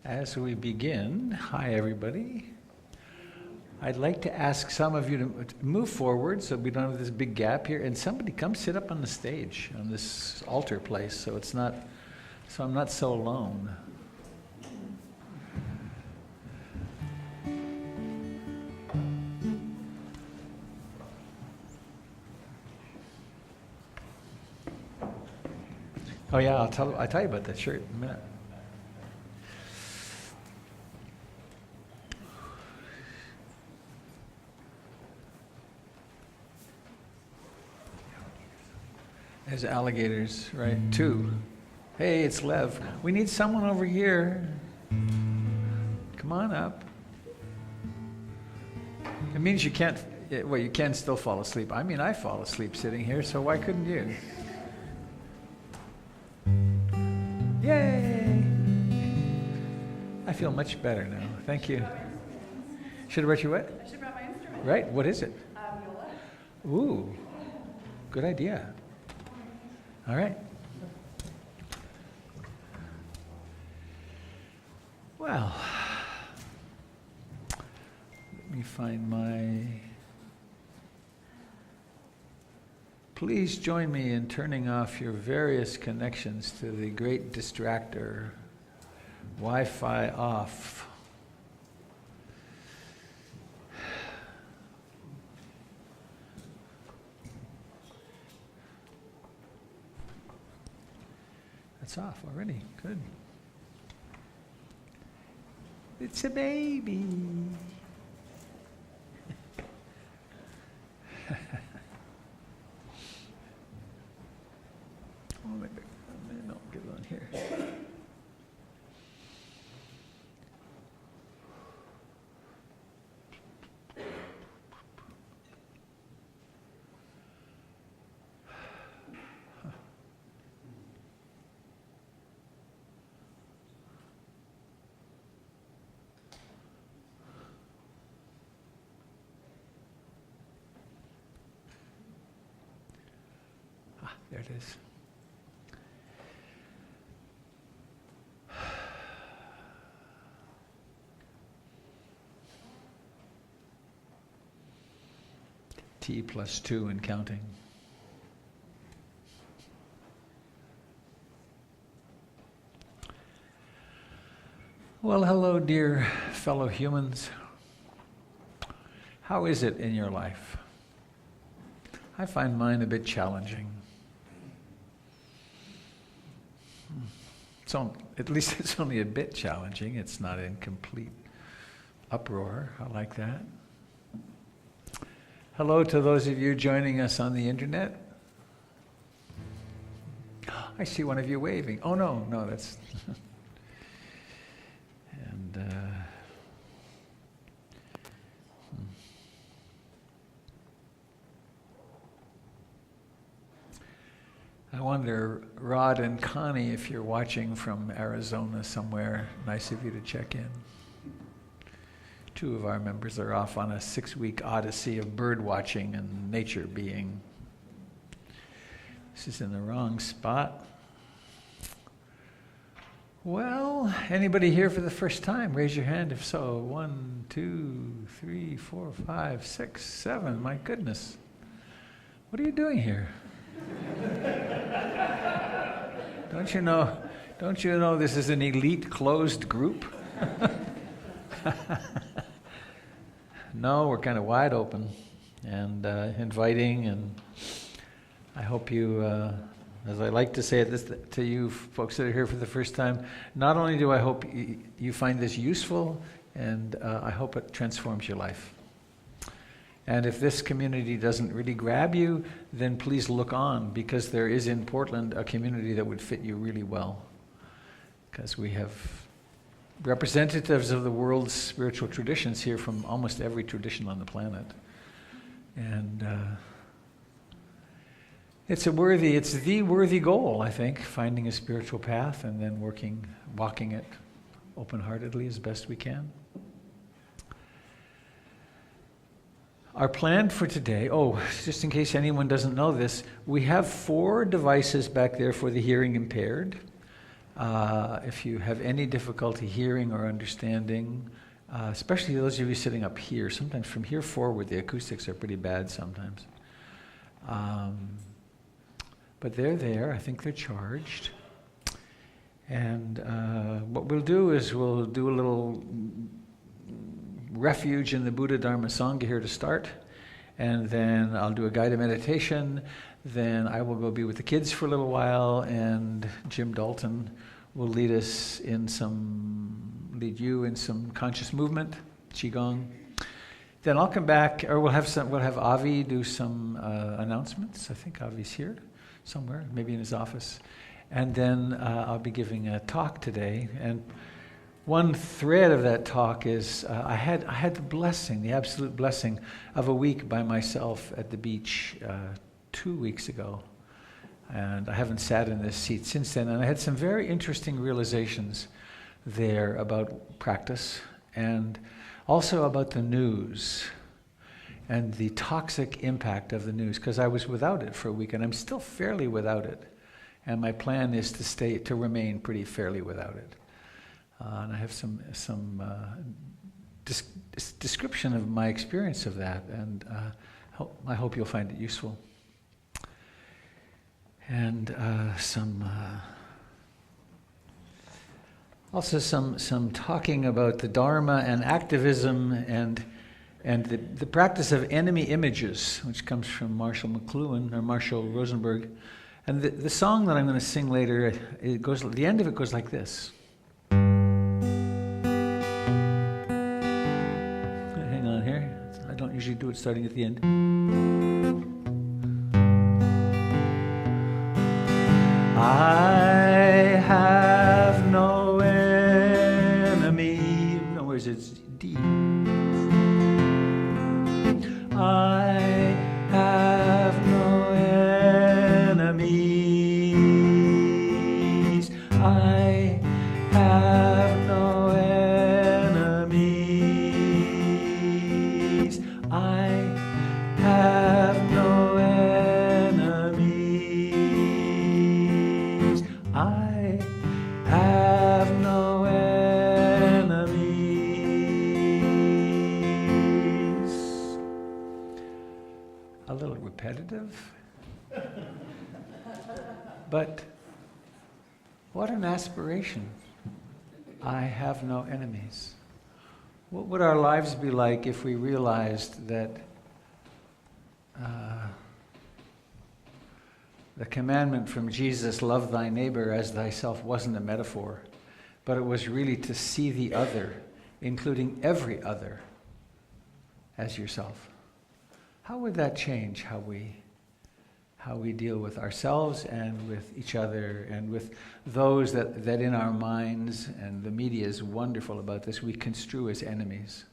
As we begin, hi everybody. I'd like to ask some of you to move forward so we don't have this big gap here, and somebody come sit up on the stage on this altar place so I'm not so alone. Oh yeah, I'll tell you about that shirt in a minute. There's alligators, right? 2. Hey, it's Lev. We need someone over here. Come on up. It means you can't, well, you can still fall asleep. I mean, I fall asleep sitting here, so why couldn't you? Yay! I feel much better now. Thank you. Should have brought you what? I should have brought my instrument. Right, what is it? Viola. Ooh, good idea. All right. Well, let me find my... Please join me in turning off your various connections to the great distractor, Wi-Fi off. That's off already. Good. It's a baby. Oh, maybe no, get it on here. There it is. T+2 and counting. Well, hello, dear fellow humans. How is it in your life? I find mine a bit challenging. So, at least it's only a bit challenging. It's not in complete uproar. I like that. Hello to those of you joining us on the internet. I see one of you waving. Oh no, that's... and I wonder, Rod and Connie, if you're watching from Arizona somewhere, nice of you to check in. 2 of our members are off on a 6-week odyssey of bird watching and nature being. This is in the wrong spot. Well, anybody here for the first time? Raise your hand if so. 1, 2, 3, 4, 5, 6, 7. My goodness. What are you doing here? Don't you know this is an elite closed group? No, we're kind of wide open and inviting, and I hope you, as I like to say this to you folks that are here for the first time, not only do I hope you find this useful, and I hope it transforms your life. And if this community doesn't really grab you, then please look on, because there is in Portland a community that would fit you really well, because we have representatives of the world's spiritual traditions here from almost every tradition on the planet. And it's the worthy goal, I think, finding a spiritual path and then walking it open-heartedly as best we can. Our plan for today, just in case anyone doesn't know this, we have 4 devices back there for the hearing impaired. If you have any difficulty hearing or understanding, especially those of you sitting up here, sometimes from here forward the acoustics are pretty bad sometimes. But they're there, I think they're charged. And what we'll do is we'll do a little refuge in the Buddha Dharma Sangha here to start, and then I'll do a guided meditation, then I will go be with the kids for a little while, and Jim Dalton will lead you in some conscious movement, Qigong. Then I'll come back, or we'll have Avi do some announcements. I think Avi's here somewhere, maybe in his office. And then I'll be giving a talk today. And one thread of that talk is I had the blessing, the absolute blessing of a week by myself at the beach 2 weeks ago. And I haven't sat in this seat since then. And I had some very interesting realizations there about practice and also about the news and the toxic impact of the news, because I was without it for a week and I'm still fairly without it. And my plan is to remain pretty fairly without it. And I have some description of my experience of that, and I hope you'll find it useful. And also some talking about the Dharma and activism and the practice of enemy images, which comes from Marshall Rosenberg. And the song that I'm going to sing later, the end of it goes like this. Hang on here. I don't usually do it starting at the end. I have no enemy. No, where's it? It's D. I have no enemies. I have no enemies. I have no enemies. I have no enemies. A little repetitive. But what an aspiration. I have no enemies. What would our lives be like if we realized that the commandment from Jesus, love thy neighbor as thyself, wasn't a metaphor, but it was really to see the other, including every other, as yourself? How would that change how we deal with ourselves and with each other and with those that in our minds, and the media is wonderful about this, we construe as enemies?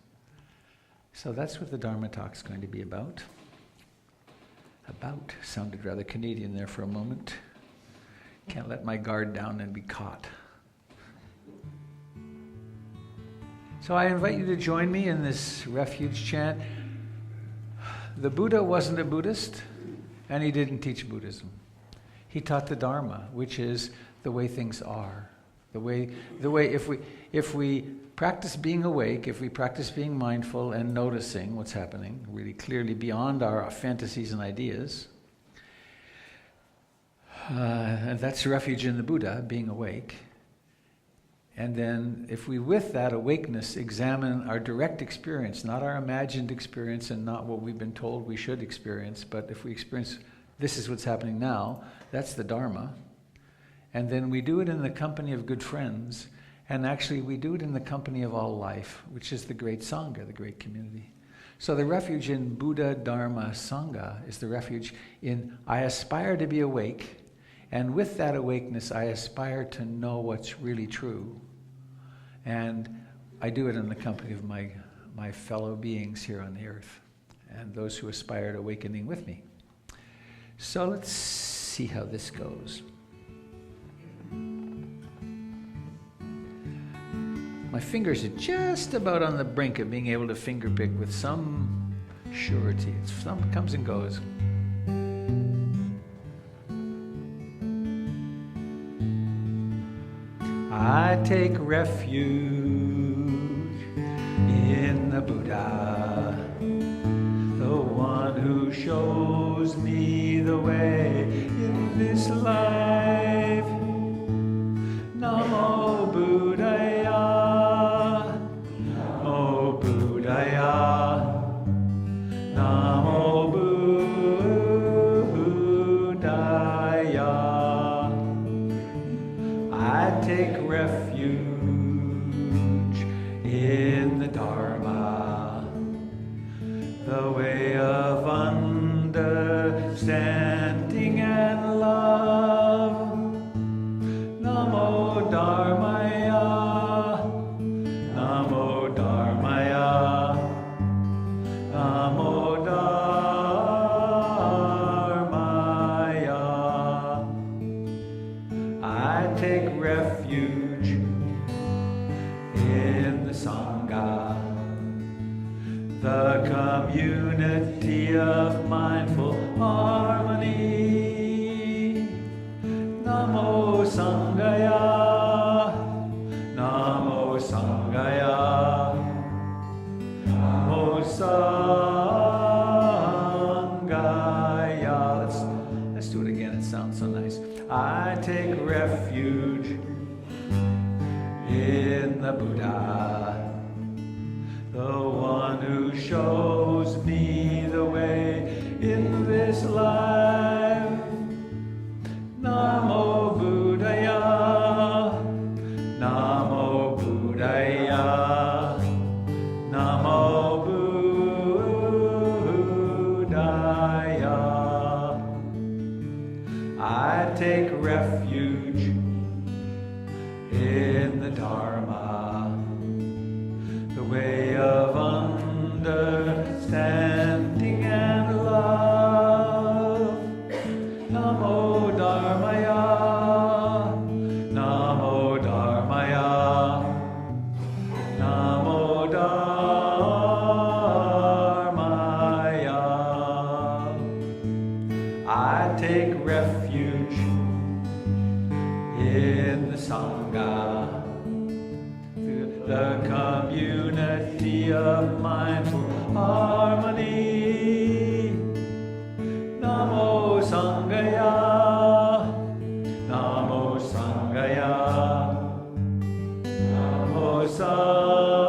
So that's what the Dharma talk's going to be about. About sounded rather Canadian there for a moment. Can't let my guard down and be caught. So I invite you to join me in this refuge chant. The Buddha wasn't a Buddhist, and he didn't teach Buddhism. He taught the Dharma, which is the way things are. The way if we practice being awake, if we practice being mindful and noticing what's happening really clearly beyond our fantasies and ideas, and that's refuge in the Buddha, being awake. And then if we, with that awakeness, examine our direct experience, not our imagined experience and not what we've been told we should experience, but if we experience this is what's happening now, that's the Dharma. And then we do it in the company of good friends, and actually we do it in the company of all life, which is the great Sangha, the great community. So the refuge in Buddha, Dharma, Sangha is the refuge in I aspire to be awake, and with that awakeness I aspire to know what's really true. And I do it in the company of my fellow beings here on the earth, and those who aspire to awakening with me. So let's see how this goes. My fingers are just about on the brink of being able to finger pick with some surety. Some comes and goes. I take refuge in the Buddha, the one who shows me the way in this life. Namo Buddhaya, Namo Buddhaya, Namo Buddhaya. I take refuge in the Dharma, the way of understanding and love. Namo Dharmaya, Namo Dharmaya, Namo Dharmaya. I take refuge in the Sangha, the community of mindful harmony. Namo Sanghaya, Namo Sanghaya, Namo Sanghaya. Let's do it again, it sounds so nice. I take refuge in the Buddha, the one who shows me the way in this life. Namo Buddhaya, Namo Buddhaya, Namo Buddhaya. I take refuge in the Dharma, the way of understanding and love. Namo Dharmaya, Namo Dharmaya, Namo Dharmaya. I take refuge in the Sangha, the community of mindful harmony. Namo Sanghaya, Namo Sanghaya, Namo Sanghaya.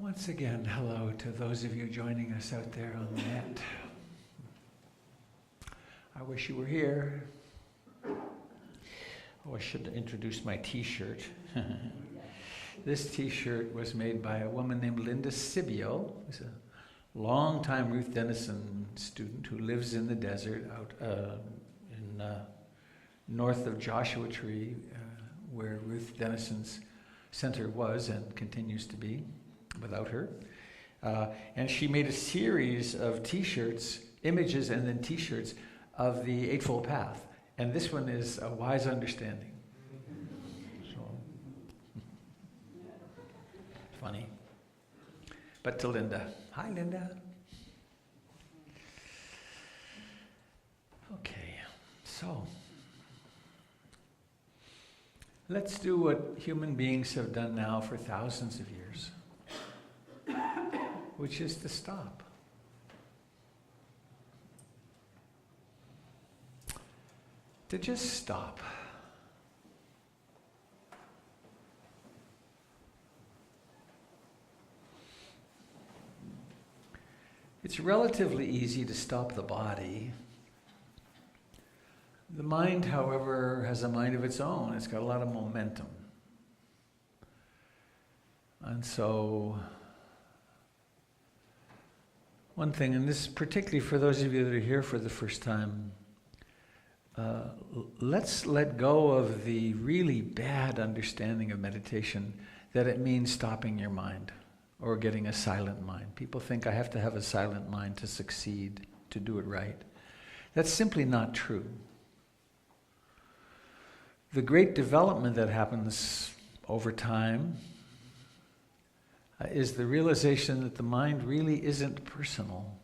Once again, hello to those of you joining us out there on the net. I wish you were here. Oh, I should introduce my t-shirt. This t-shirt was made by a woman named Linda Sibio, who's a long-time Ruth Denison student who lives in the desert out in north of Joshua Tree, where Ruth Denison's center was and continues to be without her. And she made a series of t-shirts, images and then t-shirts of the Eightfold Path. And this one is a wise understanding. So, funny. But to Linda. Hi, Linda. Okay, so let's do what human beings have done now for thousands of years, which is to stop. To just stop. It's relatively easy to stop the body. The mind, however, has a mind of its own. It's got a lot of momentum. And so, one thing, and this is particularly for those of you that are here for the first time, let's let go of the really bad understanding of meditation that it means stopping your mind or getting a silent mind. People think I have to have a silent mind to succeed, to do it right. That's simply not true. The great development that happens over time is the realization that the mind really isn't personal.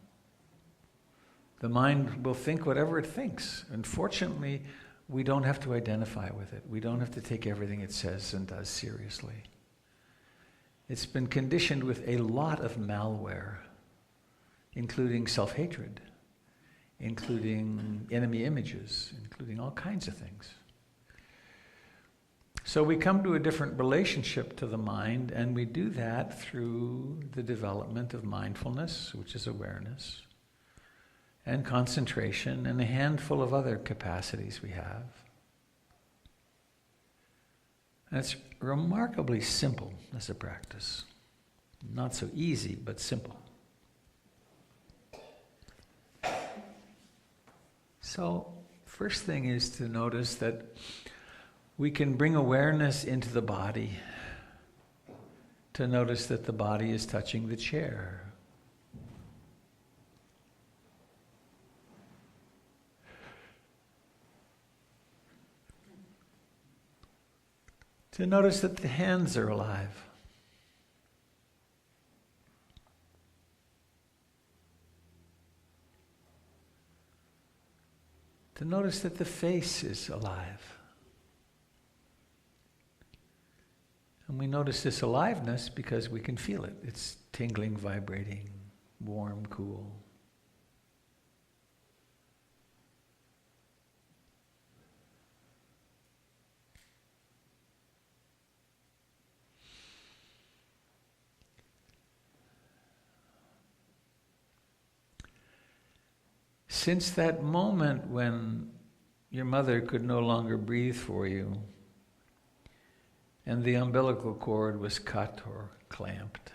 The mind will think whatever it thinks. And fortunately, we don't have to identify with it. We don't have to take everything it says and does seriously. It's been conditioned with a lot of malware, including self-hatred, including enemy images, including all kinds of things. So we come to a different relationship to the mind, and we do that through the development of mindfulness, which is awareness, and concentration, and a handful of other capacities we have. And it's remarkably simple as a practice. Not so easy, but simple. So, first thing is to notice that we can bring awareness into the body, to notice that the body is touching the chair. To notice that the hands are alive. To notice that the face is alive. And we notice this aliveness because we can feel it. It's tingling, vibrating, warm, cool. Since that moment when your mother could no longer breathe for you and the umbilical cord was cut or clamped,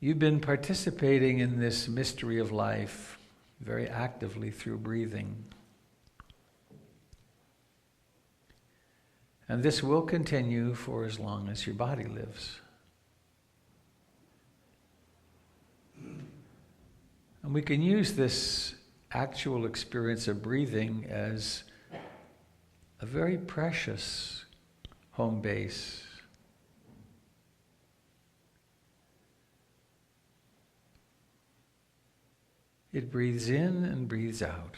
you've been participating in this mystery of life very actively through breathing. And this will continue for as long as your body lives. And we can use this actual experience of breathing as a very precious home base. It breathes in and breathes out.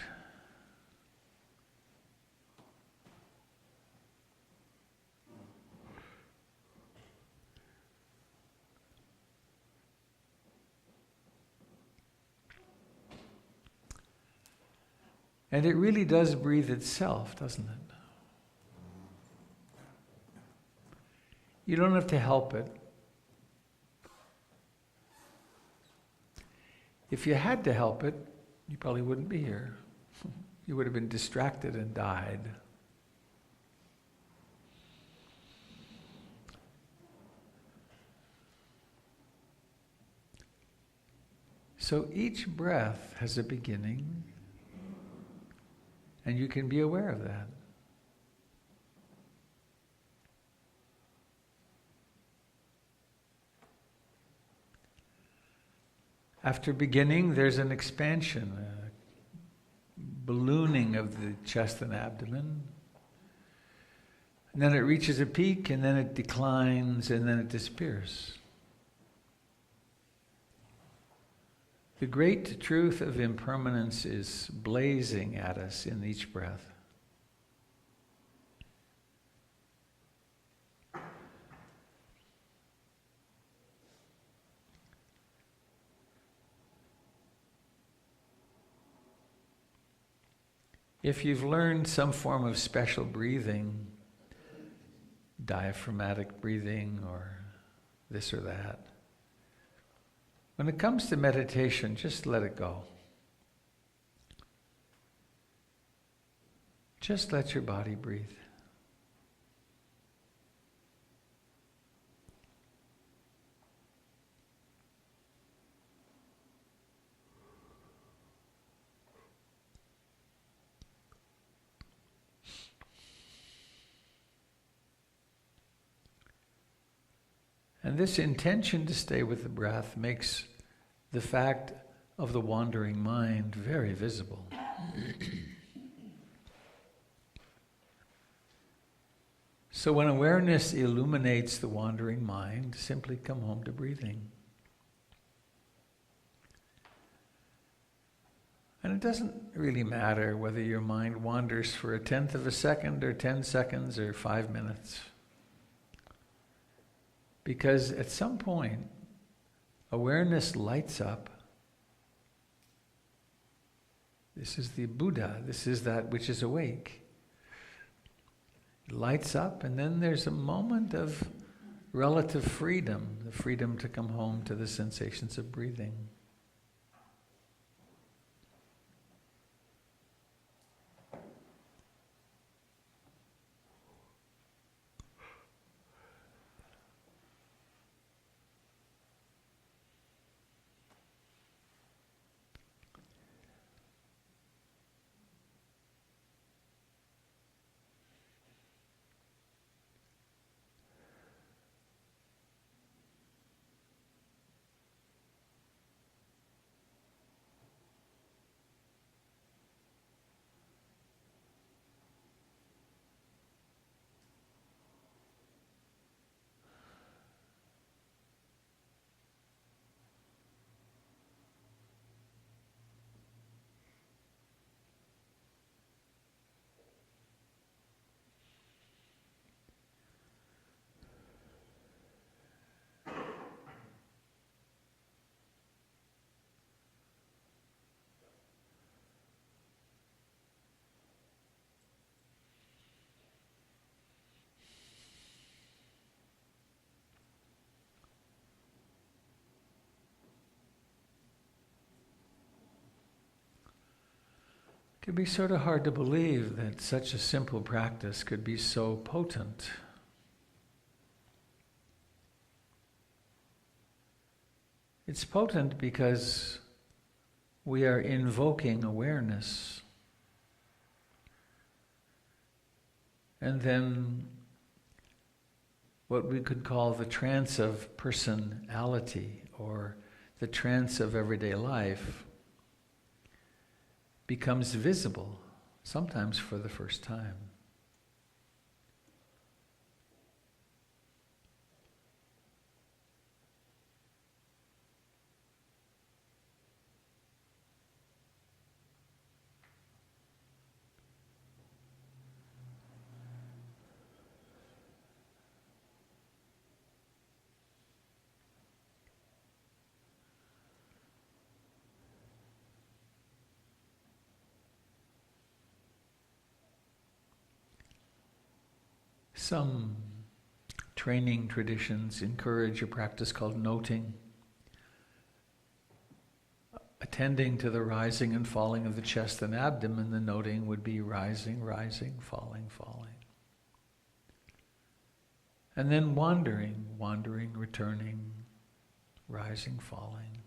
And it really does breathe itself, doesn't it? You don't have to help it. If you had to help it, you probably wouldn't be here. You would have been distracted and died. So each breath has a beginning, and you can be aware of that. After beginning, there's an expansion, a ballooning of the chest and abdomen. And then it reaches a peak, and then it declines, and then it disappears. The great truth of impermanence is blazing at us in each breath. If you've learned some form of special breathing, diaphragmatic breathing or this or that, when it comes to meditation, just let it go. Just let your body breathe. And this intention to stay with the breath makes the fact of the wandering mind very visible. So when awareness illuminates the wandering mind, simply come home to breathing. And it doesn't really matter whether your mind wanders for 1/10 of a second or 10 seconds or 5 minutes. Because at some point, awareness lights up. This is the Buddha, this is that which is awake. It lights up, and then there's a moment of relative freedom, the freedom to come home to the sensations of breathing. It could be sort of hard to believe that such a simple practice could be so potent. It's potent because we are invoking awareness. And then what we could call the trance of personality or the trance of everyday life becomes visible, sometimes for the first time. Some training traditions encourage a practice called noting, attending to the rising and falling of the chest and abdomen. The noting would be rising, rising, falling, falling. And then wandering, wandering, returning, rising, falling.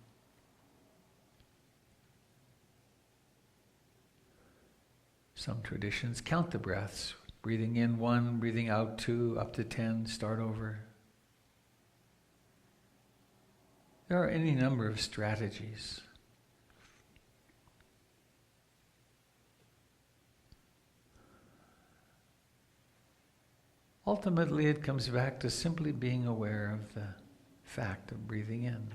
Some traditions count the breaths. Breathing in 1, breathing out 2, up to 10, start over. There are any number of strategies. Ultimately, it comes back to simply being aware of the fact of breathing in.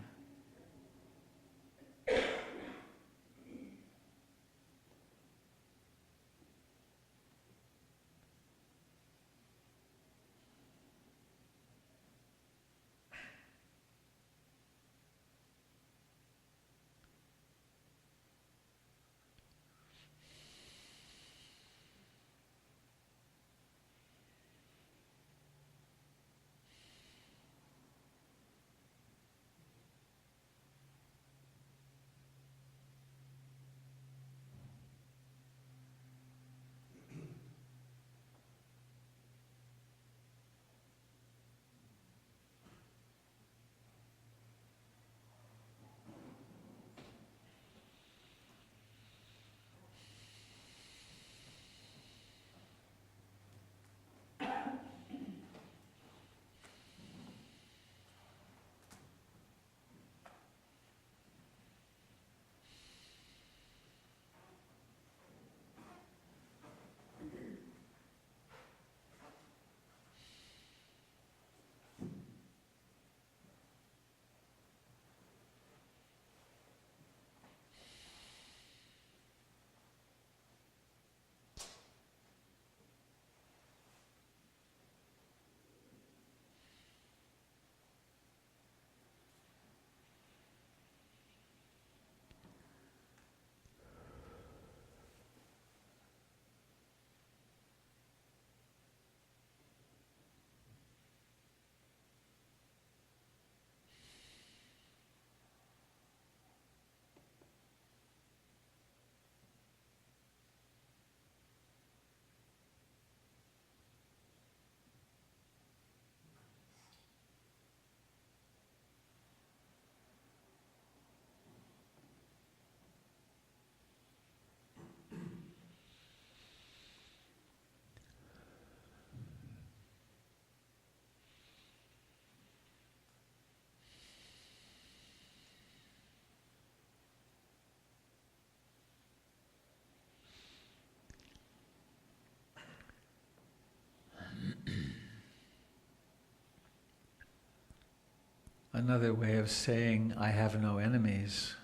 Another way of saying I have no enemies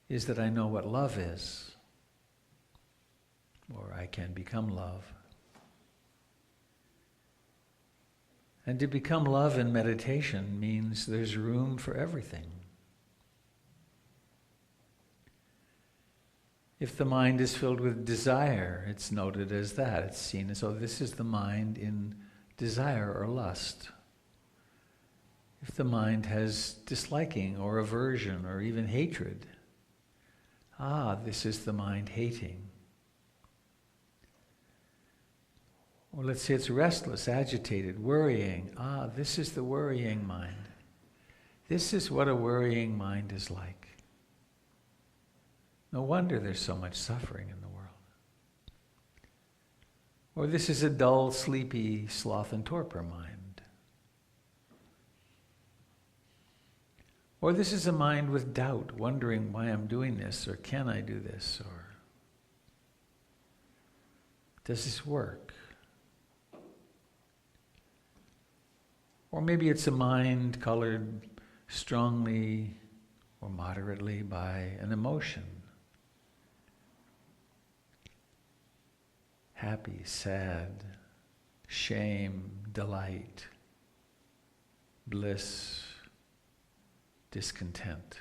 is that I know what love is, or I can become love. And to become love in meditation means there's room for everything. If the mind is filled with desire, it's noted as that. It's seen as, oh, this is the mind in desire or lust. If the mind has disliking or aversion or even hatred, this is the mind hating. Or let's say it's restless, agitated, worrying. This is the worrying mind. This is what a worrying mind is like. No wonder there's so much suffering in the world. Or this is a dull, sleepy, sloth and torpor mind. Or this is a mind with doubt, wondering why I'm doing this, or can I do this, or does this work? Or maybe it's a mind colored strongly or moderately by an emotion. Happy, sad, shame, delight, bliss, discontent.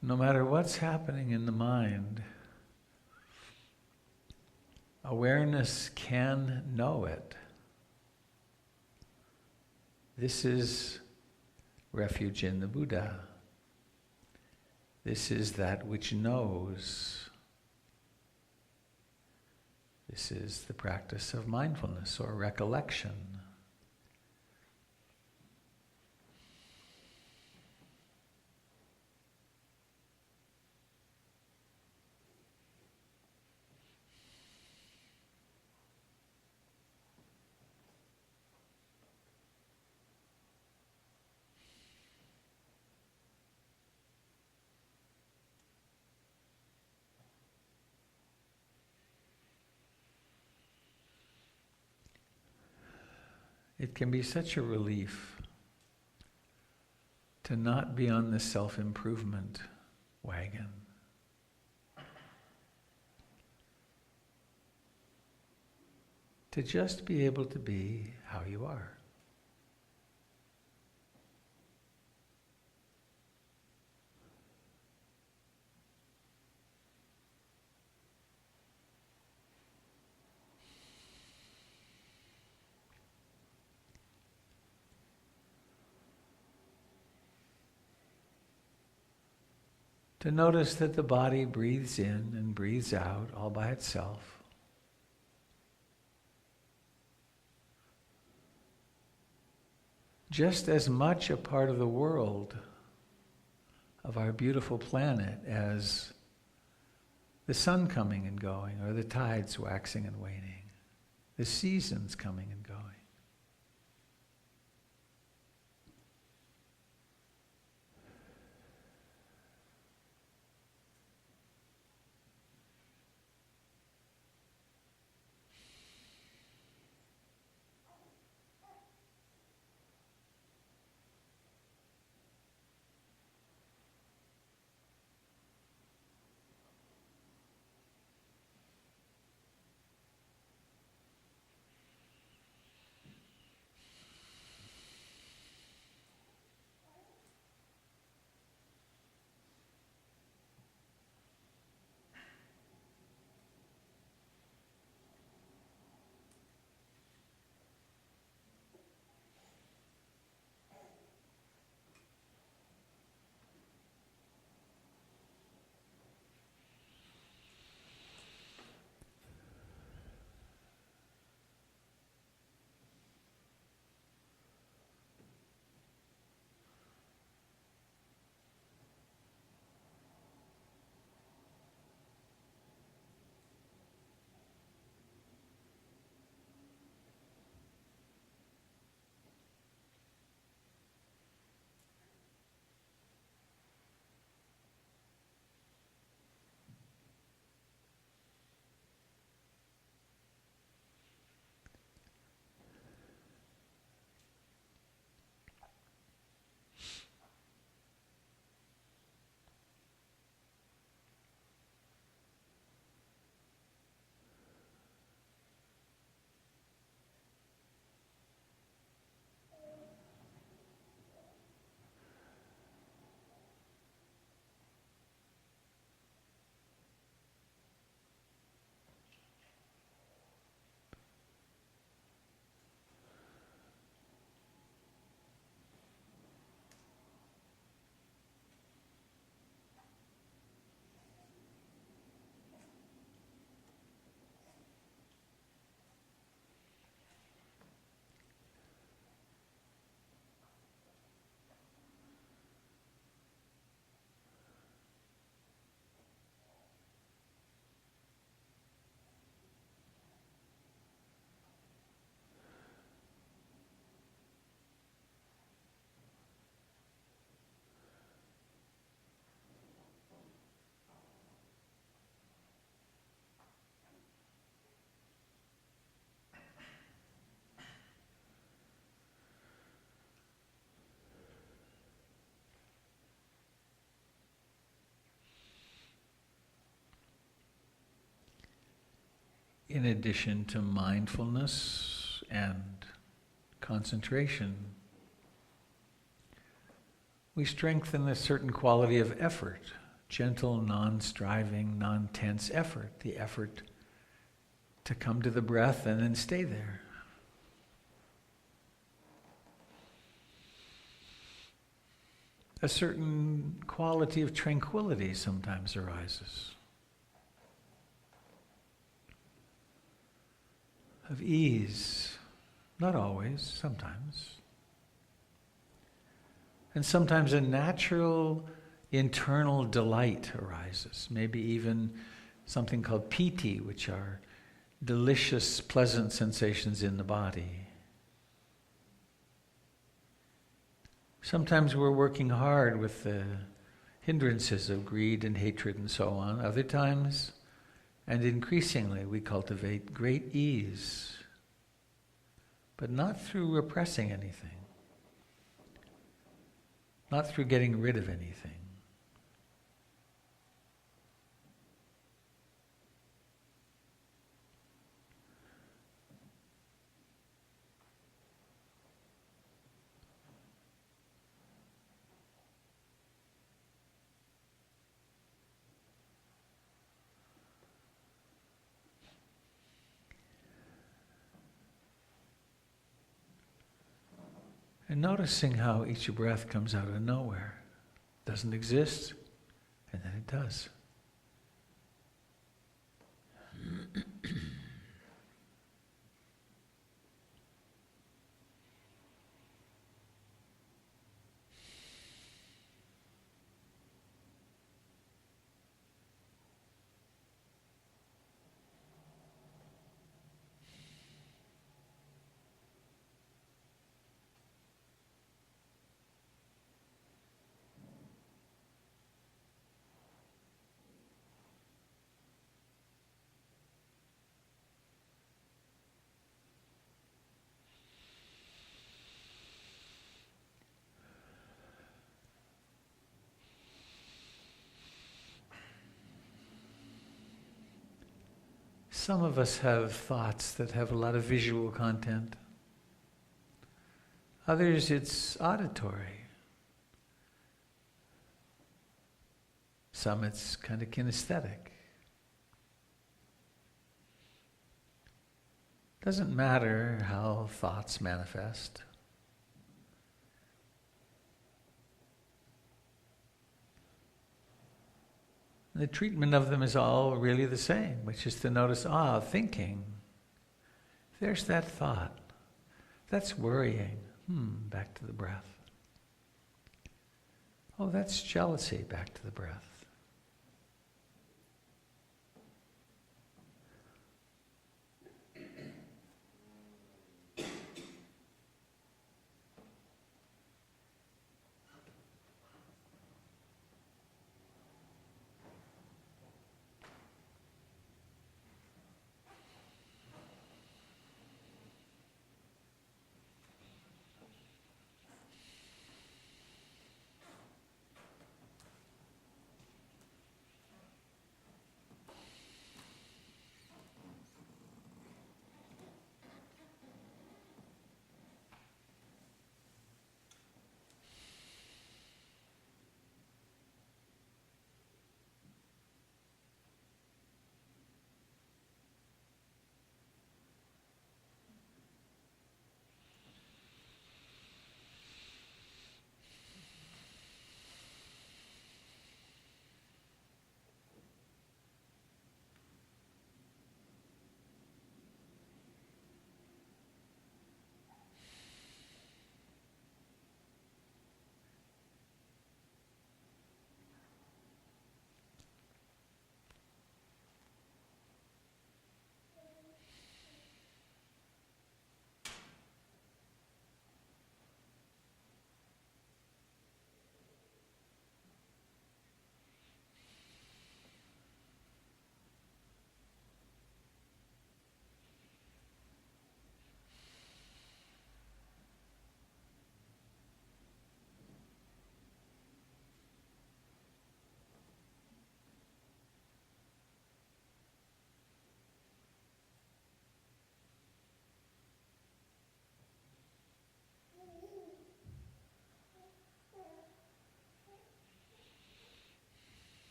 No matter what's happening in the mind, awareness can know it. This is refuge in the Buddha. This is that which knows. This is the practice of mindfulness or recollection. It can be such a relief to not be on the self-improvement wagon. To just be able to be how you are. To notice that the body breathes in and breathes out all by itself. Just as much a part of the world of our beautiful planet as the sun coming and going, or the tides waxing and waning, the seasons coming and going. in addition to mindfulness and concentration, we strengthen a certain quality of effort, gentle, non-striving, non-tense effort, the effort to come to the breath and then stay there. A certain quality of tranquility sometimes arises, of ease, not always, sometimes. And sometimes a natural internal delight arises, maybe even something called piti, which are delicious, pleasant sensations in the body. Sometimes we're working hard with the hindrances of greed and hatred and so on. Other times, and increasingly, we cultivate great ease, but not through repressing anything, not through getting rid of anything. And noticing how each breath comes out of nowhere. Doesn't exist, and then it does. Some of us have thoughts that have a lot of visual content. Others, it's auditory. Some, it's kind of kinesthetic. Doesn't matter how thoughts manifest. The treatment of them is all really the same, which is to notice, thinking. There's that thought. That's worrying. Back to the breath. Oh, that's jealousy. Back to the breath.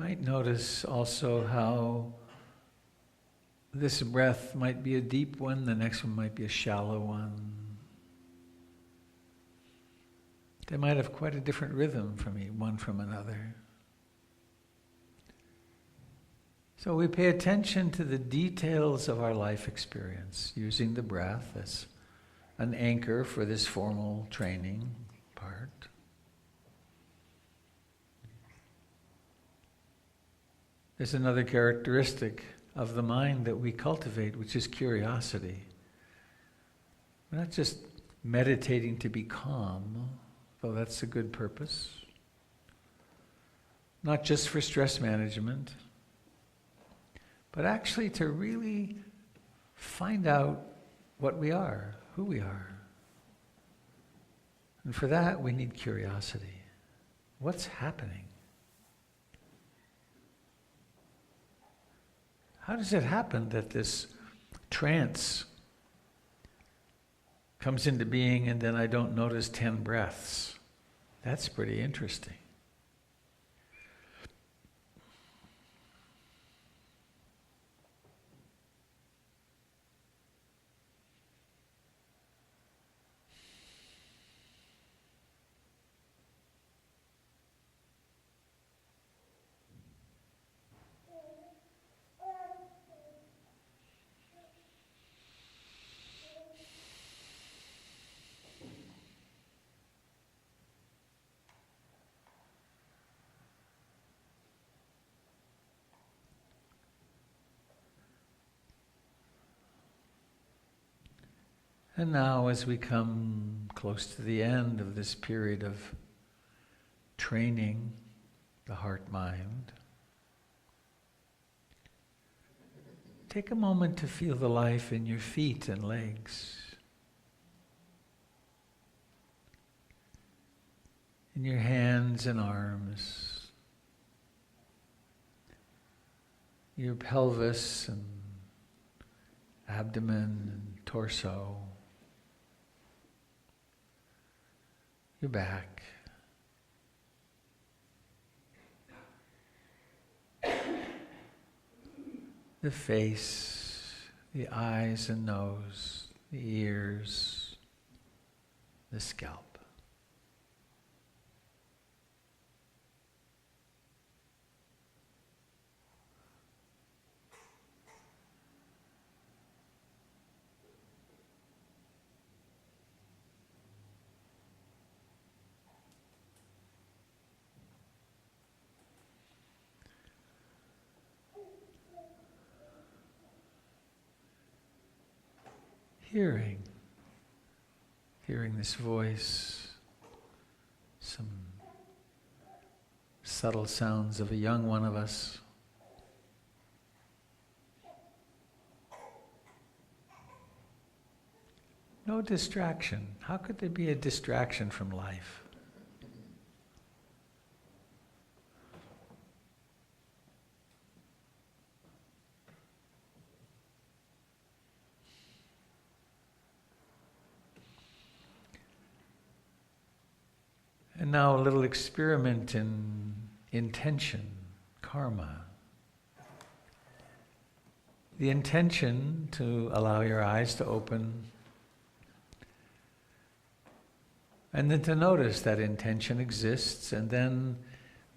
might notice also how this breath might be a deep one, the next one might be a shallow one. They might have quite a different rhythm one from another. So we pay attention to the details of our life experience, using the breath as an anchor for this formal training part. There's another characteristic of the mind that we cultivate, which is curiosity. We're not just meditating to be calm, though that's a good purpose. Not just for stress management, but actually to really find out what we are, who we are. And for that, we need curiosity. What's happening? How does it happen that this trance comes into being and then I don't notice 10 breaths? That's pretty interesting. And now, as we come close to the end of this period of training the heart-mind, take a moment to feel the life in your feet and legs, in your hands and arms, your pelvis and abdomen and torso, your back. The face, the eyes and nose, the ears, the scalp. Hearing this voice, some subtle sounds of a young one of us. No distraction. How could there be a distraction from life? And now a little experiment in intention, karma. The intention to allow your eyes to open and then to notice that intention exists, and then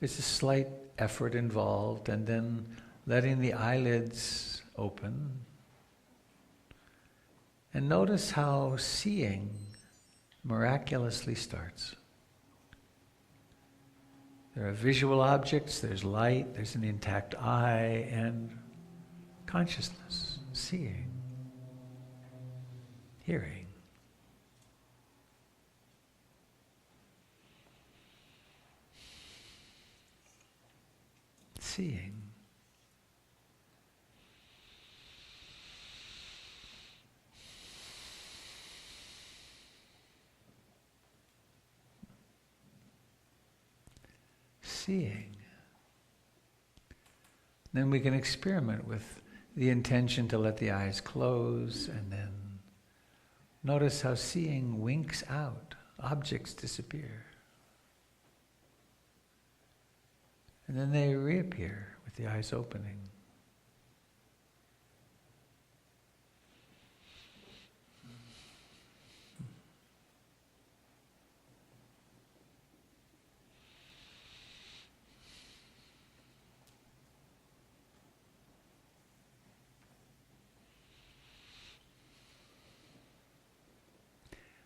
there's a slight effort involved, and then letting the eyelids open. And notice how seeing miraculously starts. There are visual objects, there's light, there's an intact eye, and consciousness, seeing, hearing. Seeing. Seeing. Then we can experiment with the intention to let the eyes close, and then notice how seeing winks out, objects disappear. And then they reappear with the eyes opening.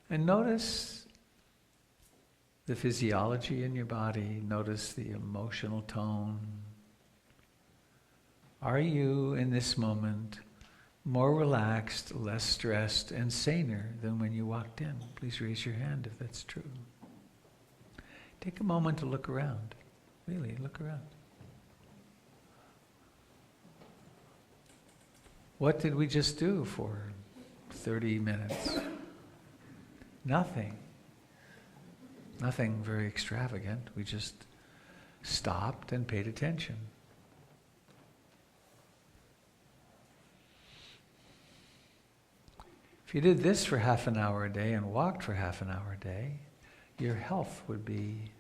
And notice the physiology in your body. Notice the emotional tone. Are you, in this moment, more relaxed, less stressed, and saner than when you walked in? Please raise your hand if that's true. Take a moment to look around. Really, look around. What did we just do for 30 minutes? Nothing. Nothing very extravagant. We just stopped and paid attention. If you did this for half an hour a day and walked for half an hour a day, your health would be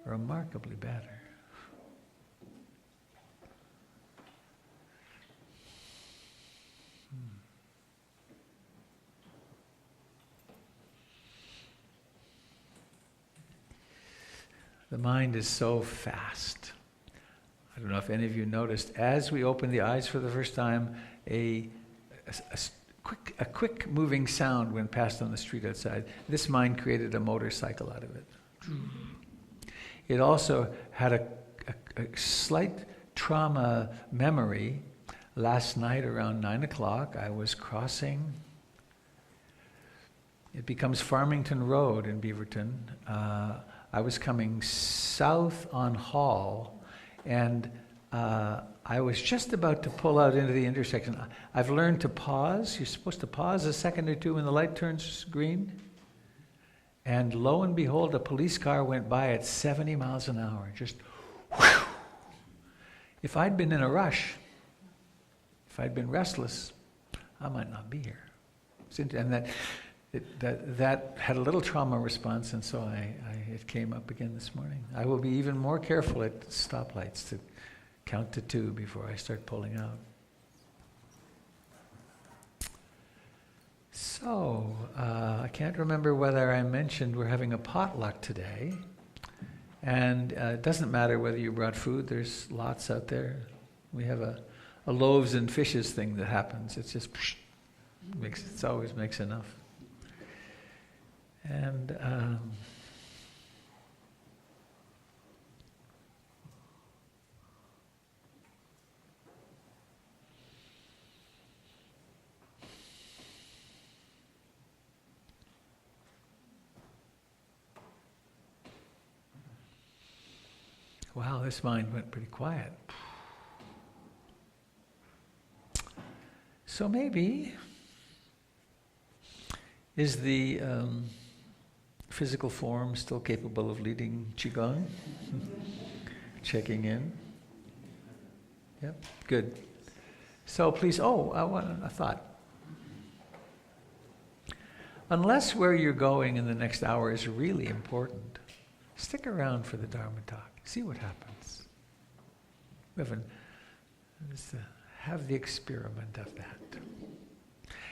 remarkably better. The mind is so fast. I don't know if any of you noticed, as we opened the eyes for the first time, a quick moving sound went past on the street outside. This mind created a motorcycle out of it. It also had a slight trauma memory. Last night around 9 o'clock, I was crossing. It becomes Farmington Road in Beaverton. I was coming south on Hall, and I was just about to pull out into the intersection. I've learned to pause. You're supposed to pause a second or two when the light turns green. And lo and behold, a police car went by at 70 miles an hour. Just whew. If I'd been in a rush, if I'd been restless, I might not be here. And that had a little trauma response, and so it came up again this morning. I will be even more careful at stoplights to count to 2 before I start pulling out. So, I can't remember whether I mentioned we're having a potluck today. And it doesn't matter whether you brought food, there's lots out there. We have a loaves and fishes thing that happens. It's just, it always makes enough. And wow, this mind went pretty quiet. So maybe, is the physical form still capable of leading Qigong? Checking in. Yep, good. So please, a thought. Unless where you're going in the next hour is really important, stick around for the Dharma talk. See what happens. Have the experiment of that.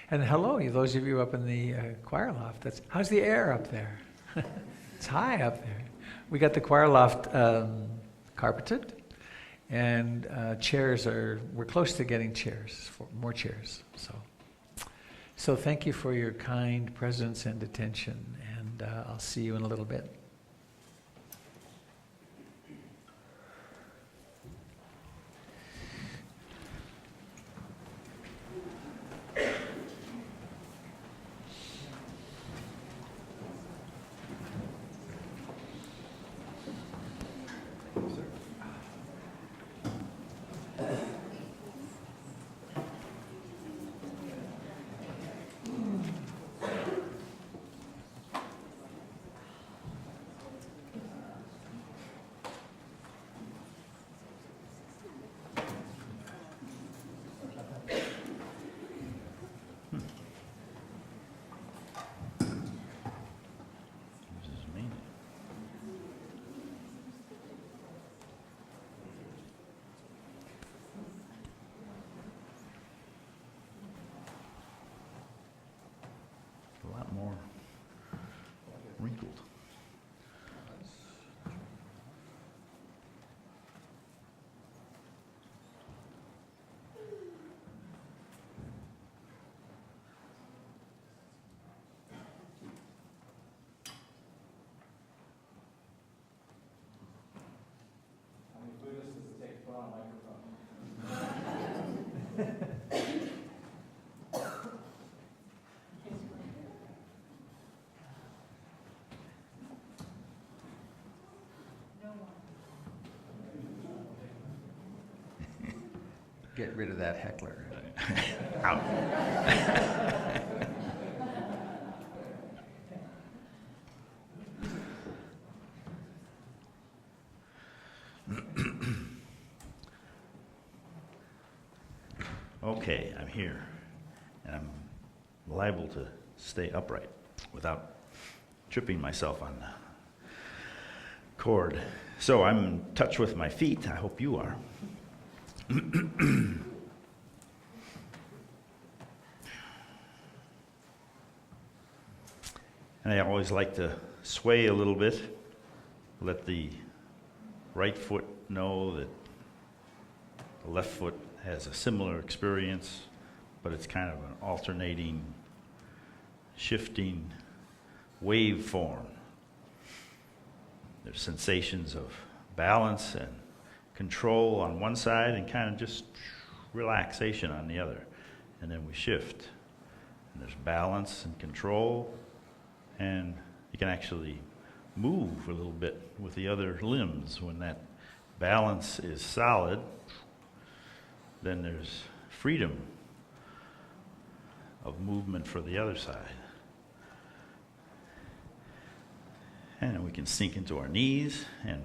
And hello, those of you up in the choir loft. How's the air up there? It's high up there. We got the choir loft carpeted, and we're close to getting more chairs. So thank you for your kind presence and attention, and I'll see you in a little bit. get rid of that heckler. Out. Okay, I'm here, and I'm liable to stay upright without tripping myself on the cord. So I'm in touch with my feet. I hope you are. And I always like to sway a little bit, let the right foot know that the left foot has a similar experience, but it's kind of an alternating, shifting wave form. There's sensations of balance and control on one side and kind of just relaxation on the other. And then we shift. And there's balance and control, and you can actually move a little bit with the other limbs. When that balance is solid, then there's freedom of movement for the other side. And we can sink into our knees and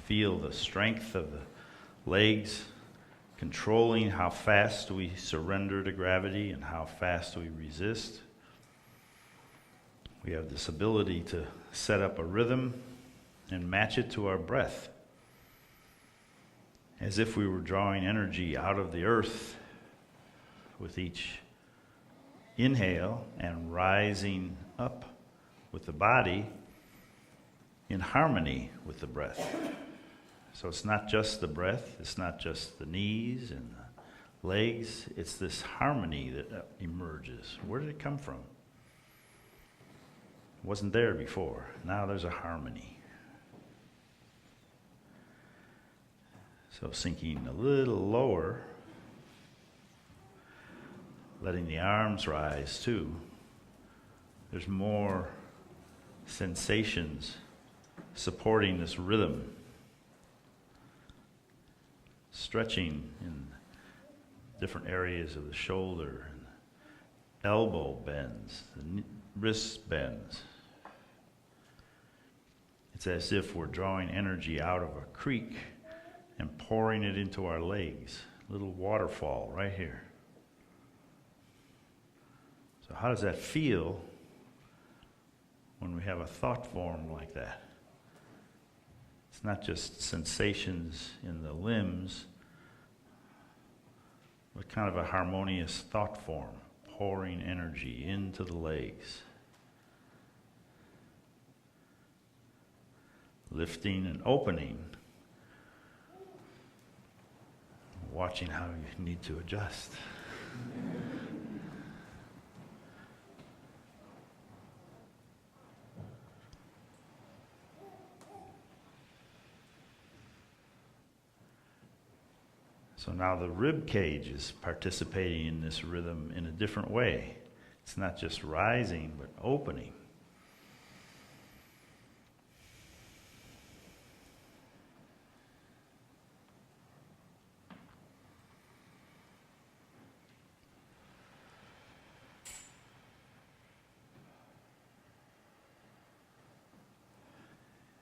feel the strength of the legs, controlling how fast we surrender to gravity and how fast we resist. We have this ability to set up a rhythm and match it to our breath, as if we were drawing energy out of the earth with each inhale and rising up with the body in harmony with the breath. So it's not just the breath, it's not just the knees and the legs, it's this harmony that emerges. Where did it come from? It wasn't there before. Now there's a harmony. So sinking a little lower, letting the arms rise too. There's more sensations supporting this rhythm. Stretching in different areas of the shoulder, and elbow bends, the wrist bends. It's as if we're drawing energy out of a creek and pouring it into our legs. A little waterfall right here. So how does that feel when we have a thought form like that? It's not just sensations in the limbs, but kind of a harmonious thought form, pouring energy into the legs. Lifting and opening. Watching how you need to adjust. So now the rib cage is participating in this rhythm in a different way. It's not just rising, but opening.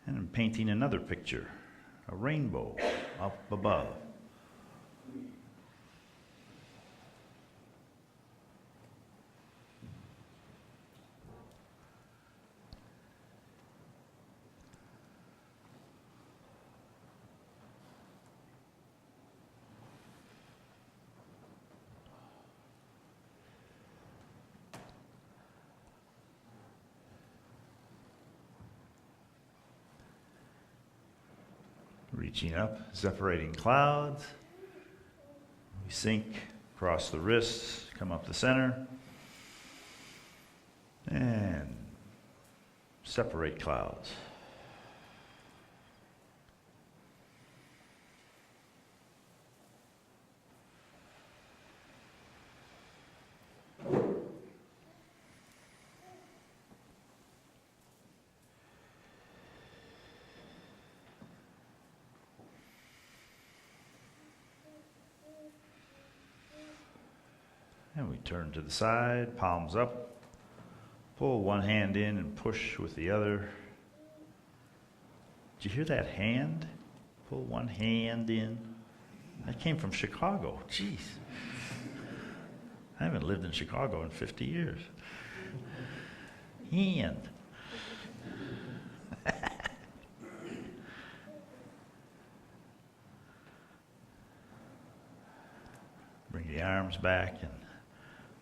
And I'm painting another picture, a rainbow up above. Reaching up, separating clouds. We sink across the wrists, come up the center, and separate clouds. And we turn to the side, palms up. Pull one hand in and push with the other. Did you hear that hand? Pull one hand in. That came from Chicago. Jeez. I haven't lived in Chicago in 50 years. Hand. Bring the arms back and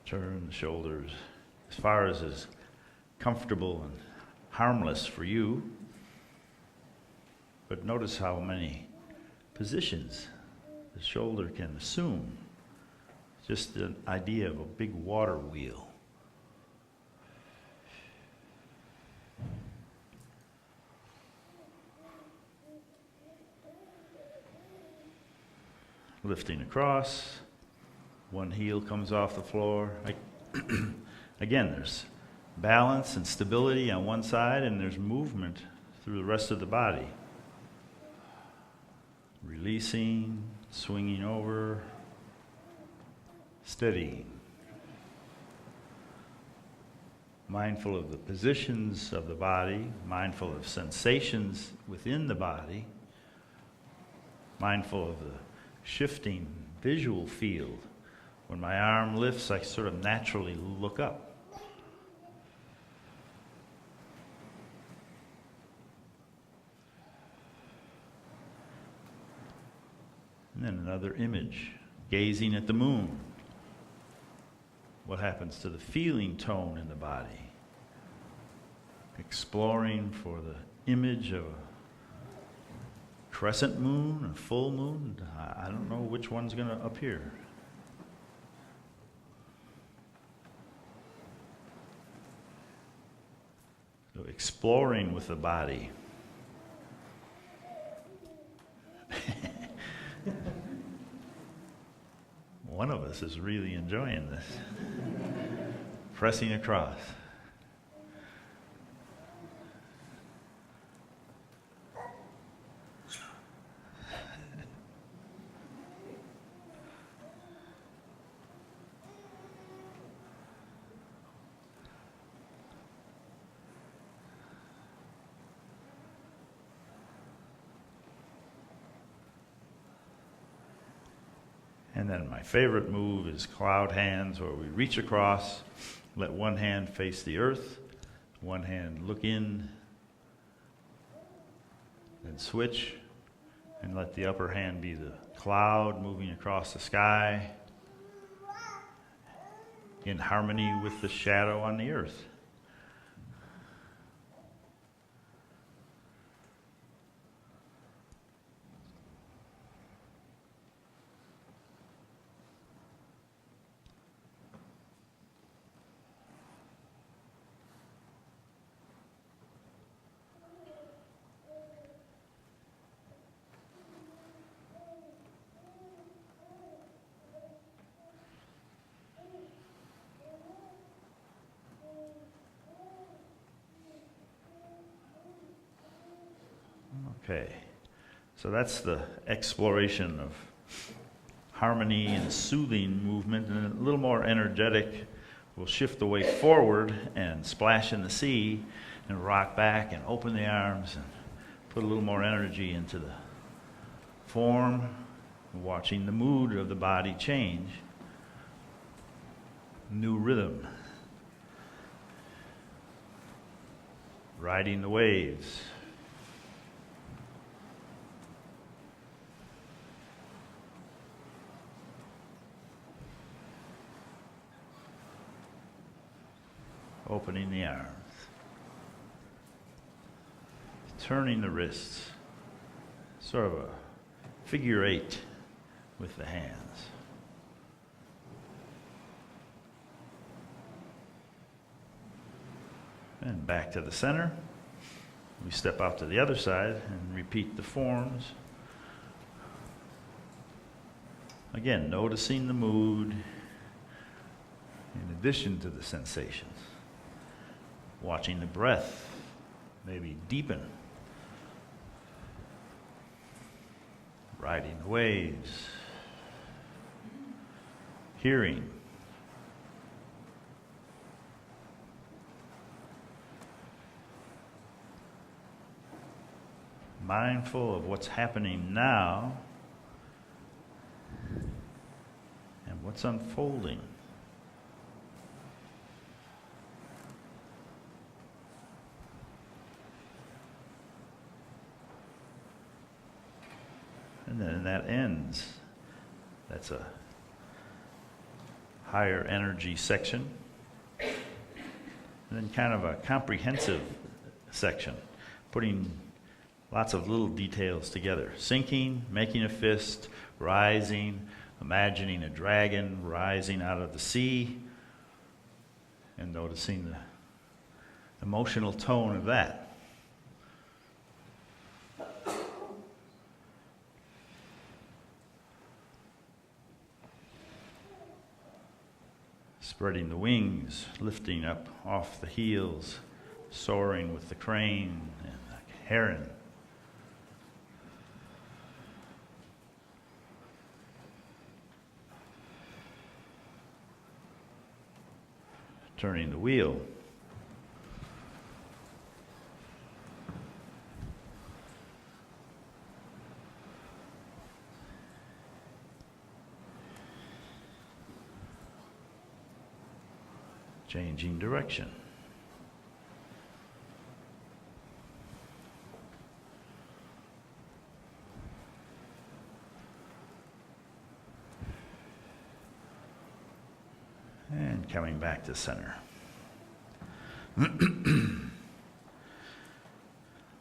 turn the shoulders as far as is comfortable and harmless for you. But notice how many positions the shoulder can assume. Just the idea of a big water wheel. Lifting across, one heel comes off the floor. Again, there's balance and stability on one side, and there's movement through the rest of the body. Releasing, swinging over, steadying. Mindful of the positions of the body, mindful of sensations within the body, mindful of the shifting visual field. When my arm lifts, I sort of naturally look up. And then another image, gazing at the moon. What happens to the feeling tone in the body? Exploring for the image of a crescent moon, a full moon. I don't know which one's going to appear. So exploring with the body. One of us is really enjoying this. Pressing across. And then my favorite move is cloud hands, where we reach across, let one hand face the earth, one hand look in, then switch, and let the upper hand be the cloud moving across the sky in harmony with the shadow on the earth. Okay, so that's the exploration of harmony and soothing movement, and a little more energetic. We'll shift the weight forward and splash in the sea and rock back and open the arms and put a little more energy into the form, watching the mood of the body change. New rhythm. Riding the waves. Opening the arms, turning the wrists, sort of a figure eight with the hands. And back to the center. We step out to the other side and repeat the forms. Again, noticing the mood in addition to the sensations. Watching the breath maybe deepen. Riding the waves. Hearing mindful of what's happening now and what's unfolding. And then that ends. That's a higher energy section. And then kind of a comprehensive section, putting lots of little details together. Sinking, making a fist, rising, imagining a dragon rising out of the sea, and noticing the emotional tone of that. Spreading the wings, lifting up off the heels, soaring with the crane and the heron. Turning the wheel. Changing direction. And coming back to center.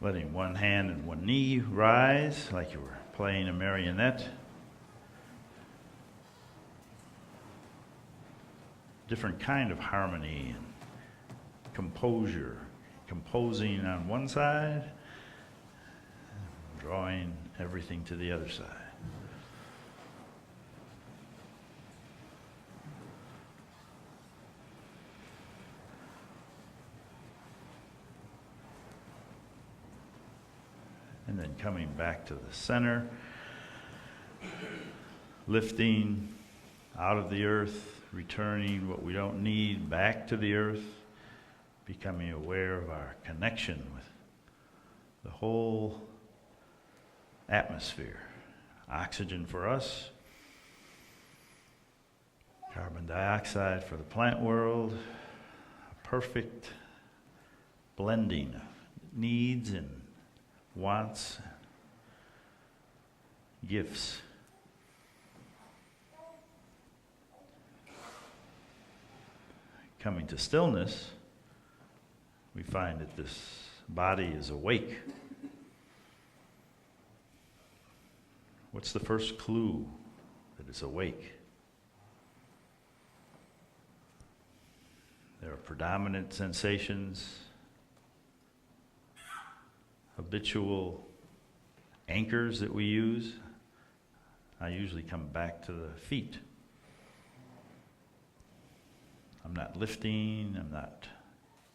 Letting one hand and one knee rise like you were playing a marionette. Different kind of harmony and composure. Composing on one side, drawing everything to the other side. And then coming back to the center, lifting out of the earth, returning what we don't need back to the earth, becoming aware of our connection with the whole atmosphere. Oxygen for us, carbon dioxide for the plant world, a perfect blending of needs and wants, gifts. Coming to stillness, we find that this body is awake. What's the first clue that it's awake? There are predominant sensations, habitual anchors that we use. I usually come back to the feet. I'm not lifting, I'm not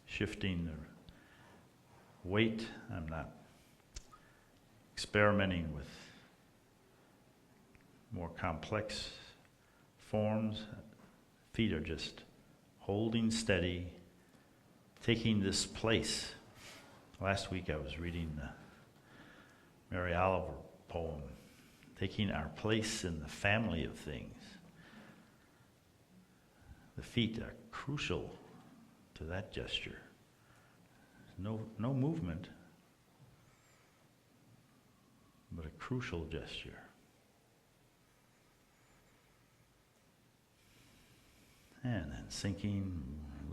shifting the weight, I'm not experimenting with more complex forms. Feet are just holding steady, taking this place. Last week I was reading the Mary Oliver poem, taking our place in the family of things. The feet are crucial to that gesture. No movement, but a crucial gesture. And then sinking,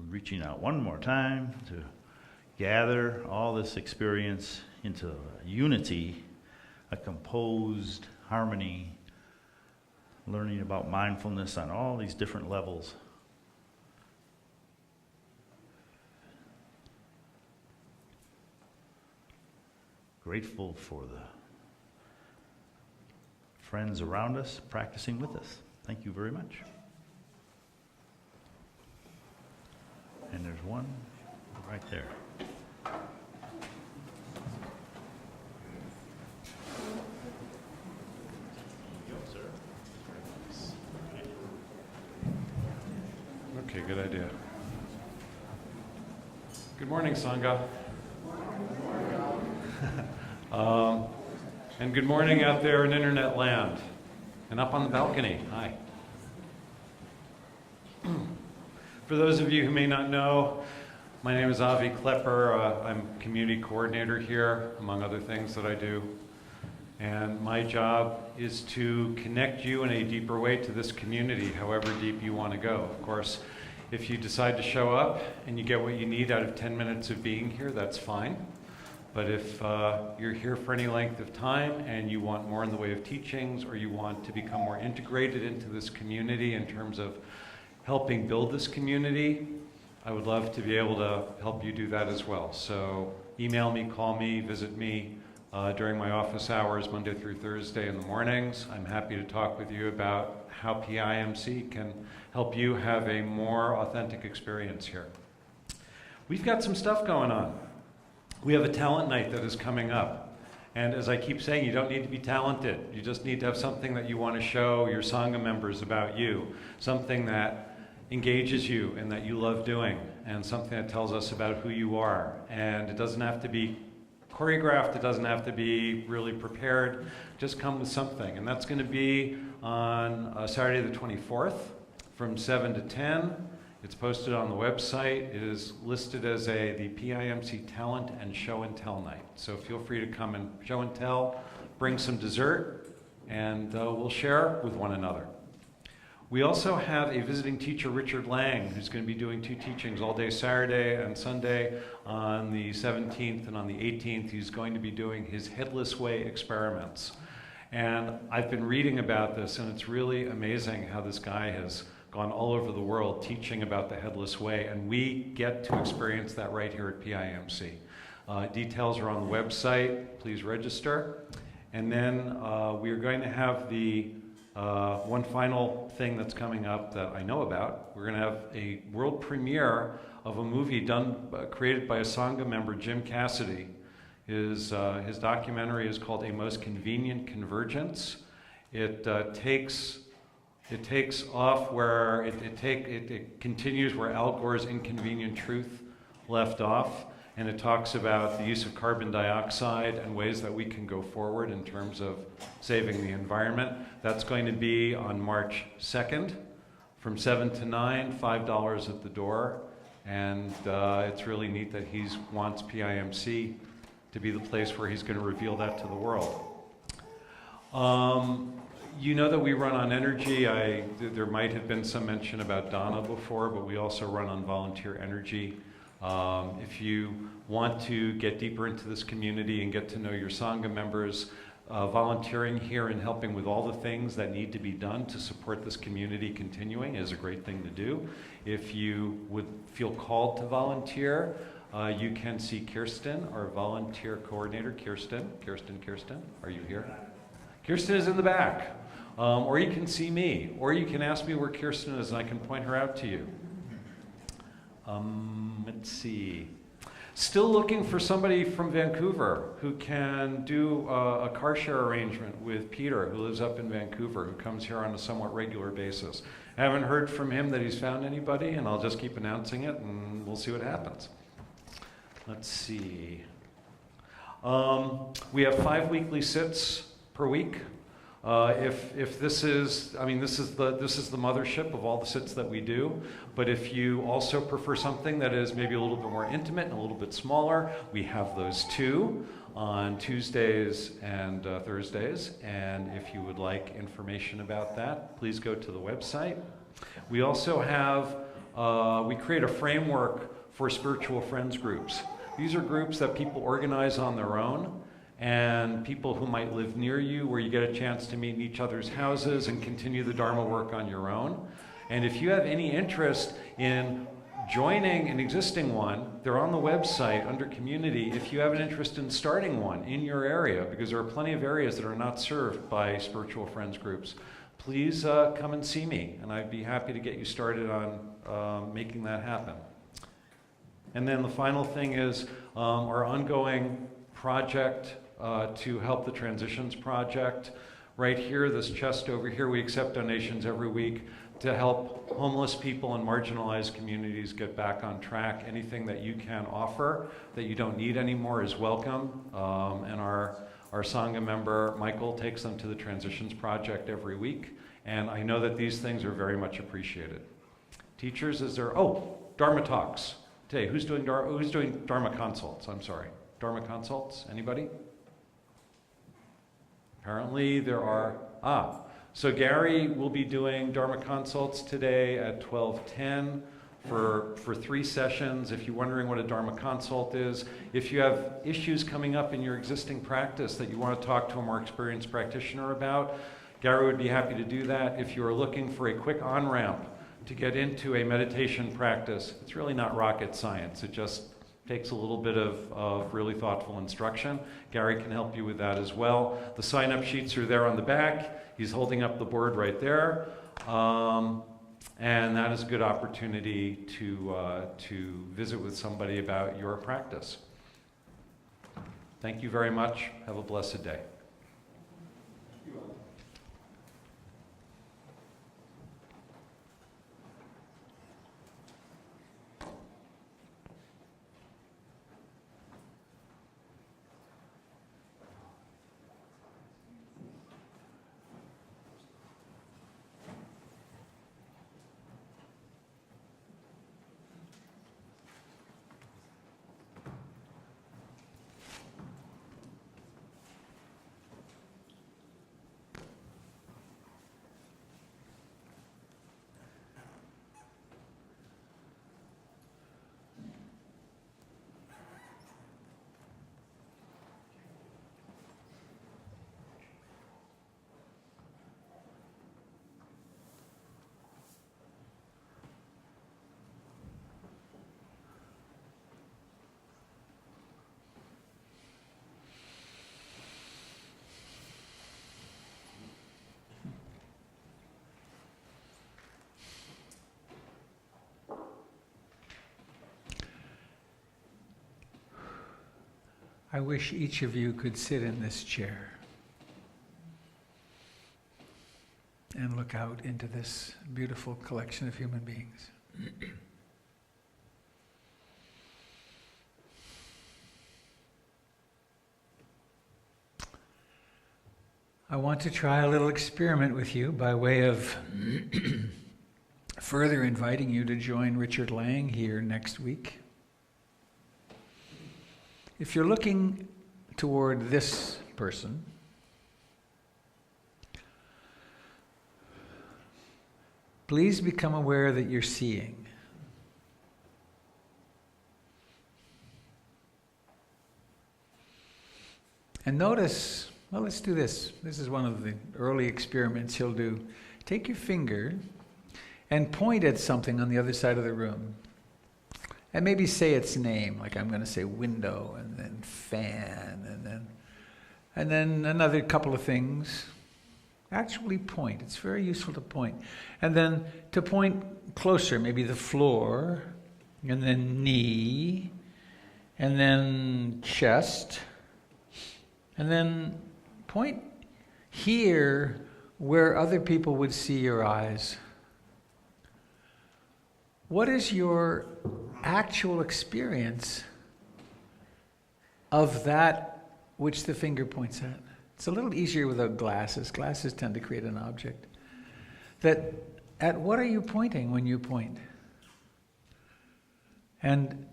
reaching out one more time to gather all this experience into a unity, a composed harmony, learning about mindfulness on all these different levels. Grateful for the friends around us practicing with us. Thank you very much. And there's one right there. Okay, good idea. Good morning, Sangha. And good morning out there in internet land. And up on the balcony. Hi. For those of you who may not know, my name is Avi Klepper. I'm community coordinator here, among other things that I do. And my job is to connect you in a deeper way to this community, however deep you want to go. Of course, if you decide to show up and you get what you need out of 10 minutes of being here, that's fine. But if you're here for any length of time and you want more in the way of teachings, or you want to become more integrated into this community in terms of helping build this community, I would love to be able to help you do that as well. So email me, call me, visit me during my office hours, Monday through Thursday in the mornings. I'm happy to talk with you about how PIMC can help you have a more authentic experience here. We've got some stuff going on. We have a talent night that is coming up. And as I keep saying, you don't need to be talented. You just need to have something that you want to show your Sangha members about you, something that engages you and that you love doing, and something that tells us about who you are. And it doesn't have to be choreographed, it doesn't have to be really prepared, just come with something. And that's going to be on Saturday the 24th from 7 to 10. It's posted on the website. It is listed as the PIMC Talent and Show and Tell Night. So feel free to come and show and tell, bring some dessert, and we'll share with one another. We also have a visiting teacher, Richard Lang, who's going to be doing 2 teachings all day Saturday and Sunday on the 17th, and on the 18th he's going to be doing his Headless Way experiments. And I've been reading about this, and it's really amazing how this guy has gone all over the world teaching about the Headless Way, and we get to experience that right here at PIMC. Details are on the website. Please register. And then we are going to have the one final thing that's coming up that I know about. We're going to have a world premiere of a movie created by a Sangha member, Jim Cassidy. His documentary is called A Most Convenient Convergence. It takes off where it continues where Al Gore's Inconvenient Truth left off, and it talks about the use of carbon dioxide and ways that we can go forward in terms of saving the environment. That's going to be on March 2nd from 7 to 9, $5 at the door, and it's really neat that he wants PIMC to be the place where he's going to reveal that to the world. You know that we run on energy. There might have been some mention about Dana before, but we also run on volunteer energy. If you want to get deeper into this community and get to know your Sangha members, volunteering here and helping with all the things that need to be done to support this community continuing is a great thing to do. If you would feel called to volunteer, you can see Kirsten, our volunteer coordinator. Kirsten, are you here? Kirsten is in the back. Or you can see me, or you can ask me where Kirsten is and I can point her out to you. Let's see. Still looking for somebody from Vancouver who can do a car share arrangement with Peter, who lives up in Vancouver, who comes here on a somewhat regular basis. I haven't heard from him that he's found anybody, and I'll just keep announcing it and we'll see what happens. Let's see. We have 5 weekly sits per week. If this is the mothership of all the sits that we do, but if you also prefer something that is maybe a little bit more intimate and a little bit smaller, we have those too on Tuesdays and Thursdays, and if you would like information about that, please go to the website. We also have, we create a framework for spiritual friends groups. These are groups that people organize on their own, and people who might live near you, where you get a chance to meet in each other's houses and continue the Dharma work on your own. And if you have any interest in joining an existing one, they're on the website under community. If you have an interest in starting one in your area, because there are plenty of areas that are not served by spiritual friends groups, please come and see me, and I'd be happy to get you started on making that happen. And then the final thing is our ongoing project to help the Transitions Project. Right here, this chest over here, we accept donations every week to help homeless people and marginalized communities get back on track. Anything that you can offer that you don't need anymore is welcome. And our Our Sangha member, Michael, takes them to the Transitions Project every week, and I know that these things are very much appreciated. Teachers, Dharma talks. Today, who's doing Dharma consults? I'm sorry. Dharma consults? Anybody? Apparently there are. So Gary will be doing Dharma consults today at 12:10 for 3 sessions. If you're wondering what a Dharma consult is, if you have issues coming up in your existing practice that you want to talk to a more experienced practitioner about, Gary would be happy to do that. If you are looking for a quick on-ramp to get into a meditation practice, it's really not rocket science. It just takes a little bit of really thoughtful instruction. Gary can help you with that as well. The sign-up sheets are there on the back. He's holding up the board right there. And that is a good opportunity to visit with somebody about your practice. Thank you very much. Have a blessed day. I wish each of you could sit in this chair and look out into this beautiful collection of human beings. I want to try a little experiment with you by way of further inviting you to join Richard Lang here next week. If you're looking toward this person, please become aware that you're seeing. And notice, well, let's do this. This is one of the early experiments he'll do. Take your finger and point at something on the other side of the room. And maybe say its name, like I'm going to say window, and then fan, and then another couple of things. Actually point. It's very useful to point. And then to point closer, maybe the floor, and then knee, and then chest, and then point here where other people would see your eyes. What is your actual experience of that which the finger points at? It's a little easier without glasses. Glasses tend to create an object. At what are you pointing when you point? And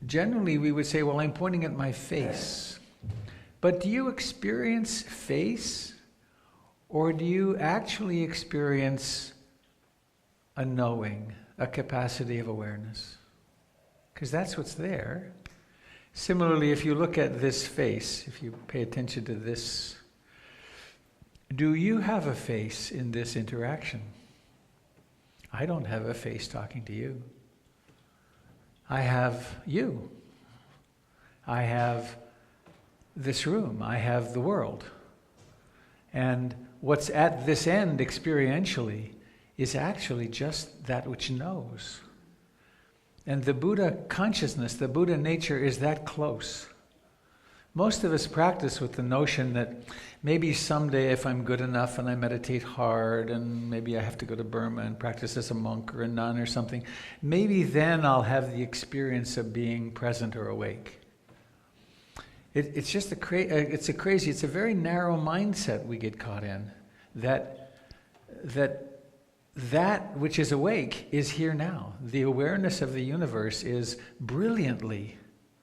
generally we would say, well, I'm pointing at my face. But do you experience face, or do you actually experience a knowing, a capacity of awareness? Because that's what's there. Similarly, if you look at this face, if you pay attention to this, do you have a face in this interaction? I don't have a face talking to you. I have you. I have this room. I have the world. And what's at this end experientially is actually just that which knows. And the Buddha consciousness, the Buddha nature is that close. Most of us practice with the notion that maybe someday if I'm good enough and I meditate hard and maybe I have to go to Burma and practice as a monk or a nun or something, maybe then I'll have the experience of being present or awake. It's just it's a very narrow mindset we get caught in, that which is awake is here now. The awareness of the universe is brilliantly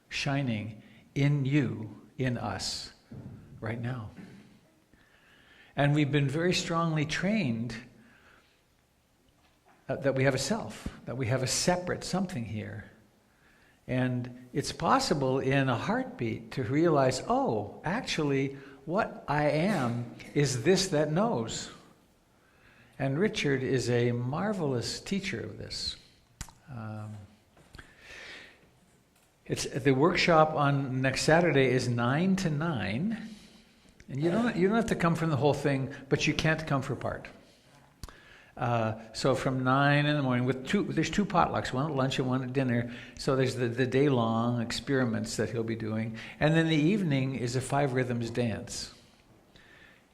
shining in you, in us, right now. And we've been very strongly trained that we have a self, that we have a separate something here. And it's possible in a heartbeat to realize, oh, actually, what I am is this that knows. And Richard is a marvelous teacher of this. The workshop on next Saturday is 9 to 9. And you don't have to come from the whole thing, but you can't come for part. So from 9 in the morning, there's two potlucks, one at lunch and one at dinner. So there's the day-long experiments that he'll be doing. And then the evening is a 5 rhythms dance.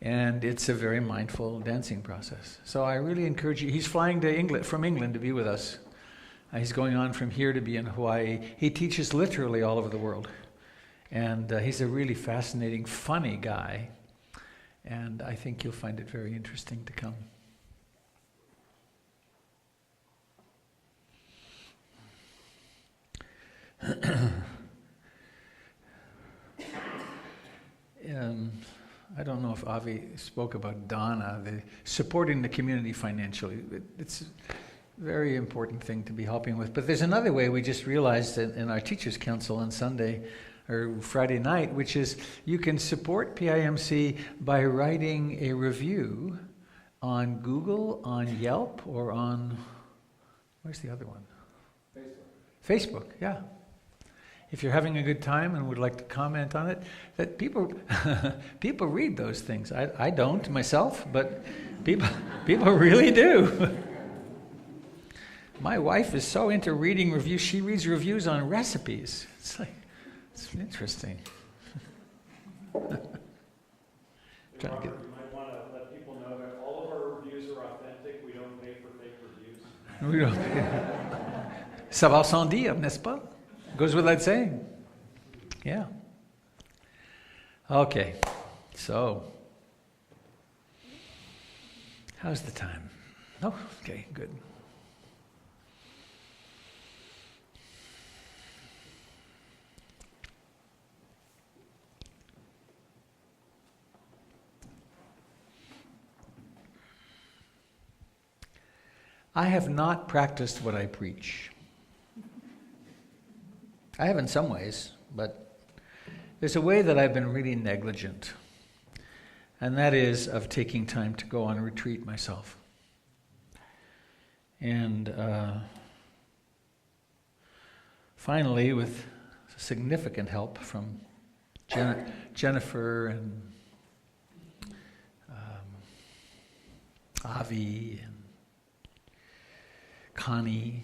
And it's a very mindful dancing process. So I really encourage you. He's flying to from England to be with us. He's going on from here to be in Hawaii. He teaches literally all over the world. And he's a really fascinating, funny guy. And I think you'll find it very interesting to come. I don't know if Avi spoke about Donna, supporting the community financially. It's a very important thing to be helping with. But there's another way we just realized in our Teachers' Council on Sunday or Friday night, which is you can support PIMC by writing a review on Google, on Yelp, or on, where's the other one? Facebook, yeah. If you're having a good time and would like to comment on it, that people read those things. I don't myself, but people really do. My wife is so into reading reviews. She reads reviews on recipes. It's interesting. You might want to let people know that all of our reviews are authentic. We don't pay for fake reviews. We don't. Ça va sans dire, n'est-ce pas? Goes without saying. Yeah. Okay. So, how's the time? Oh, okay, good. I have not practiced what I preach. I have in some ways, but there's a way that I've been really negligent, and that is of taking time to go on retreat myself. And finally, with significant help from Jennifer and Avi and Connie,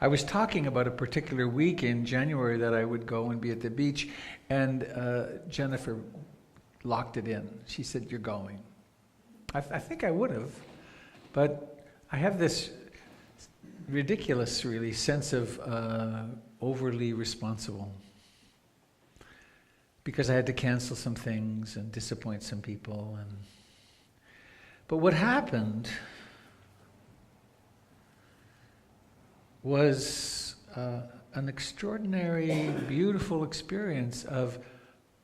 I was talking about a particular week in January that I would go and be at the beach, and Jennifer locked it in. She said, "You're going." I think I would have, but I have this ridiculous, really, sense of overly responsible, because I had to cancel some things and disappoint some people. But what happened was an extraordinary, beautiful experience of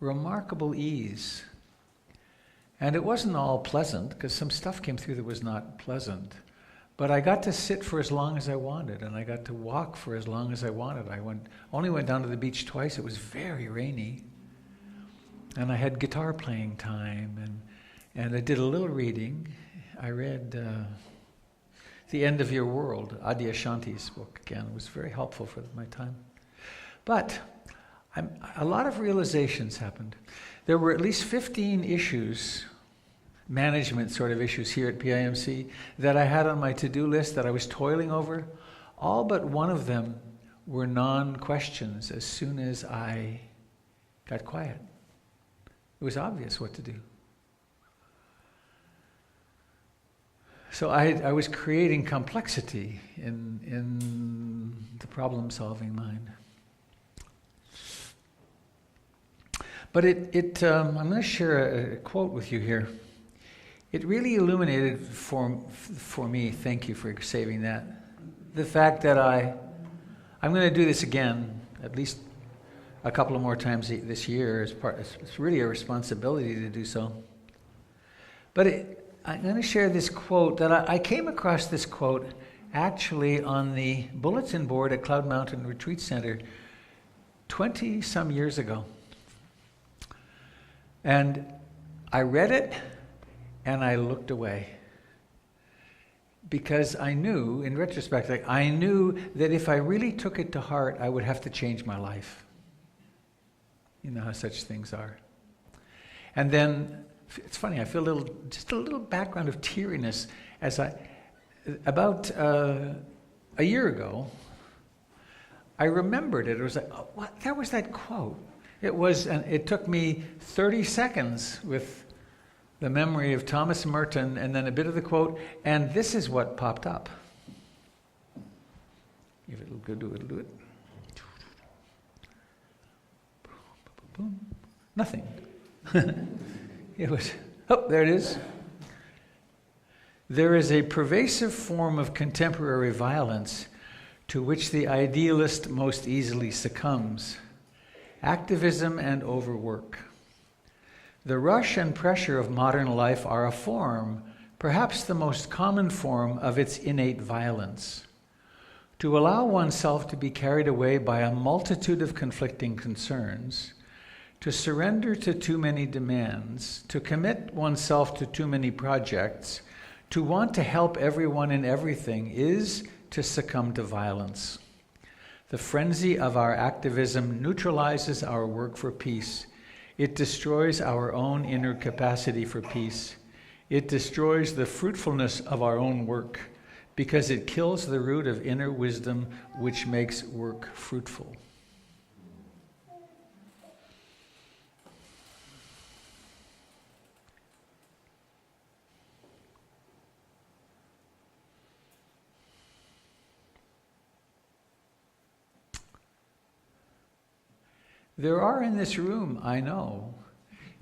remarkable ease. And it wasn't all pleasant, because some stuff came through that was not pleasant. But I got to sit for as long as I wanted, and I got to walk for as long as I wanted. I only went down to the beach twice. It was very rainy. And I had guitar playing time, and I did a little reading. I read The End of Your World, Adyashanti's book again. It was very helpful for my time. But a lot of realizations happened. There were at least 15 issues, management sort of issues here at PIMC, that I had on my to-do list that I was toiling over. All but one of them were non-questions as soon as I got quiet. It was obvious what to do. So I was creating complexity in the problem-solving mind. But I'm going to share a quote with you here. It really illuminated for me, thank you for saving that, the fact that I'm going to do this again, at least a couple of more times this year. It's really a responsibility to do so. But I'm going to share this quote that I came across this quote actually on the bulletin board at Cloud Mountain Retreat Center 20-some years ago. And I read it and I looked away. Because I knew, in retrospect, I knew that if I really took it to heart, I would have to change my life. You know how such things are. And then, it's funny, I feel just a little background of teariness as about a year ago, I remembered it. It was like, oh, what? That was that quote. It took me 30 seconds with the memory of Thomas Merton and then a bit of the quote, and this is what popped up. If it'll do it. Nothing. It was, there it is. There is a pervasive form of contemporary violence to which the idealist most easily succumbs: activism and overwork. The rush and pressure of modern life are a form, perhaps the most common form, of its innate violence. To allow oneself to be carried away by a multitude of conflicting concerns, to surrender to too many demands, to commit oneself to too many projects, to want to help everyone and everything is to succumb to violence. The frenzy of our activism neutralizes our work for peace. It destroys our own inner capacity for peace. It destroys the fruitfulness of our own work because it kills the root of inner wisdom which makes work fruitful. There are in this room, I know,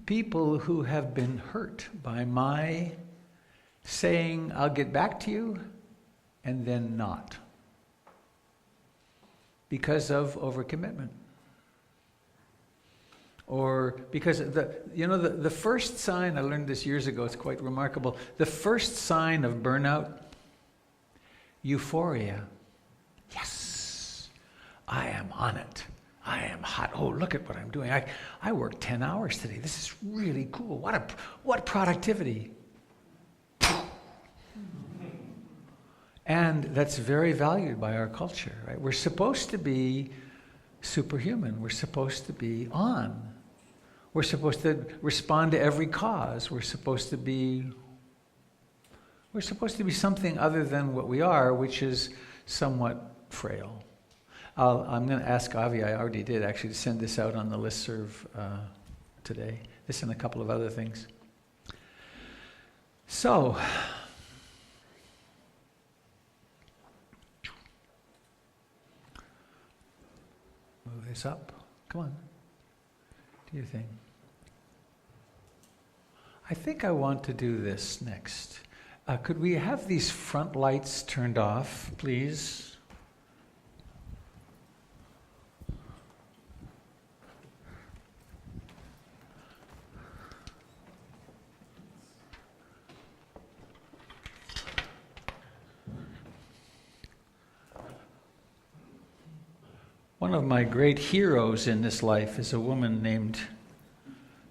people who have been hurt by my saying, I'll get back to you, and then not. Because of overcommitment. Or because the first sign, I learned this years ago, it's quite remarkable. The first sign of burnout, euphoria. Yes, I am on it. I am hot. Oh, look at what I'm doing. I worked 10 hours today. This is really cool. What productivity. And that's very valued by our culture, right? We're supposed to be superhuman. We're supposed to be on. We're supposed to respond to every cause. We're supposed to be something other than what we are, which is somewhat frail. I'm going to ask Avi, I already did actually, to send this out on the listserv today. This and a couple of other things. So, move this up. Come on. Do your thing. I think I want to do this next. Could we have these front lights turned off, please? One of my great heroes in this life is a woman named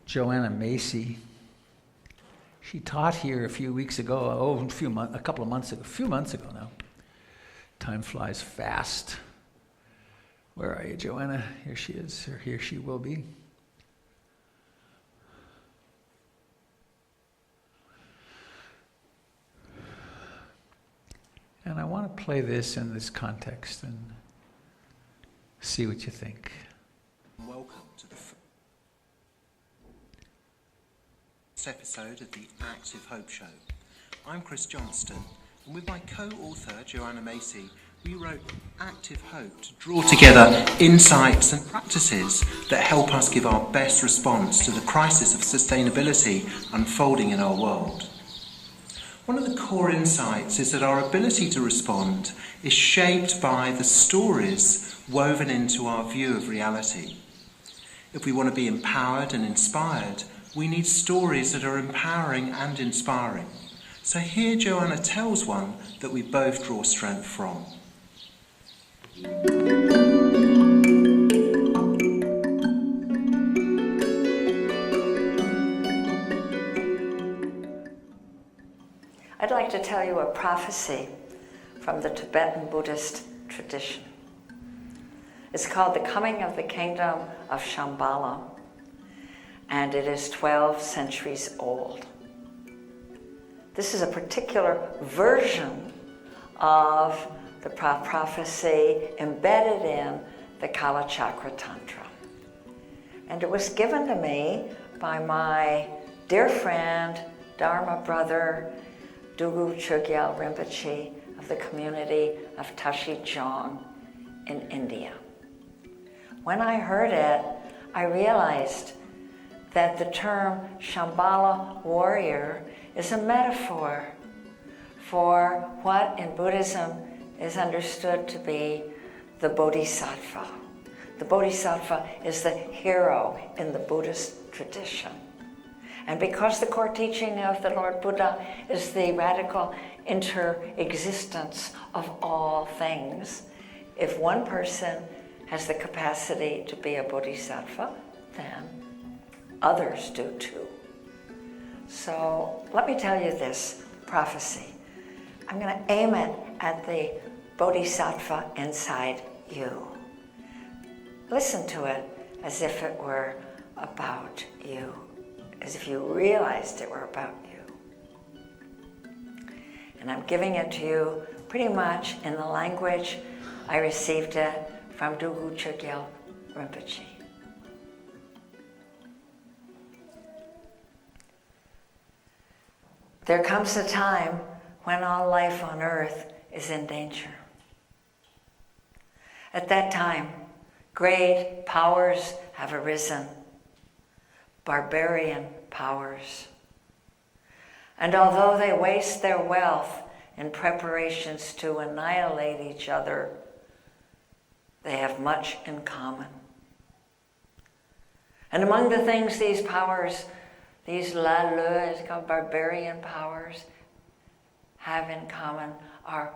Joanna Macy. She taught here a few weeks ago, a couple of months ago, a few months ago now. Time flies fast. Where are you, Joanna? Here she is, or here she will be. And I want to play this in this context and see what you think. Welcome to the first episode of the Active Hope Show. I'm Chris Johnston, and with my co-author Joanna Macy, we wrote Active Hope to draw together insights and practices that help us give our best response to the crisis of sustainability unfolding in our world. One of the core insights is that our ability to respond is shaped by the stories woven into our view of reality. If we want to be empowered and inspired, we need stories that are empowering and inspiring. So here Joanna tells one that we both draw strength from. I'd like to tell you a prophecy from the Tibetan Buddhist tradition. It's called The Coming of the Kingdom of Shambhala, and it is 12 centuries old. This is a particular version of the prophecy embedded in the Kalachakra Tantra. And it was given to me by my dear friend, Dharma brother, Dugu Chogyal Rinpoche of the community of Tashijong in India. When I heard it, I realized that the term Shambhala warrior is a metaphor for what in Buddhism is understood to be the Bodhisattva. The Bodhisattva is the hero in the Buddhist tradition. And because the core teaching of the Lord Buddha is the radical inter-existence of all things, if one person has the capacity to be a bodhisattva, then others do too. So let me tell you this prophecy. I'm going to aim it at the bodhisattva inside you. Listen to it as if it were about you, as if you realized it were about you. And I'm giving it to you pretty much in the language I received it from Dugu Chogyal Rinpoche. There comes a time when all life on earth is in danger. At that time, great powers have arisen, barbarian powers. And although they waste their wealth in preparations to annihilate each other, they have much in common. And among the things these powers, these barbarian powers, have in common are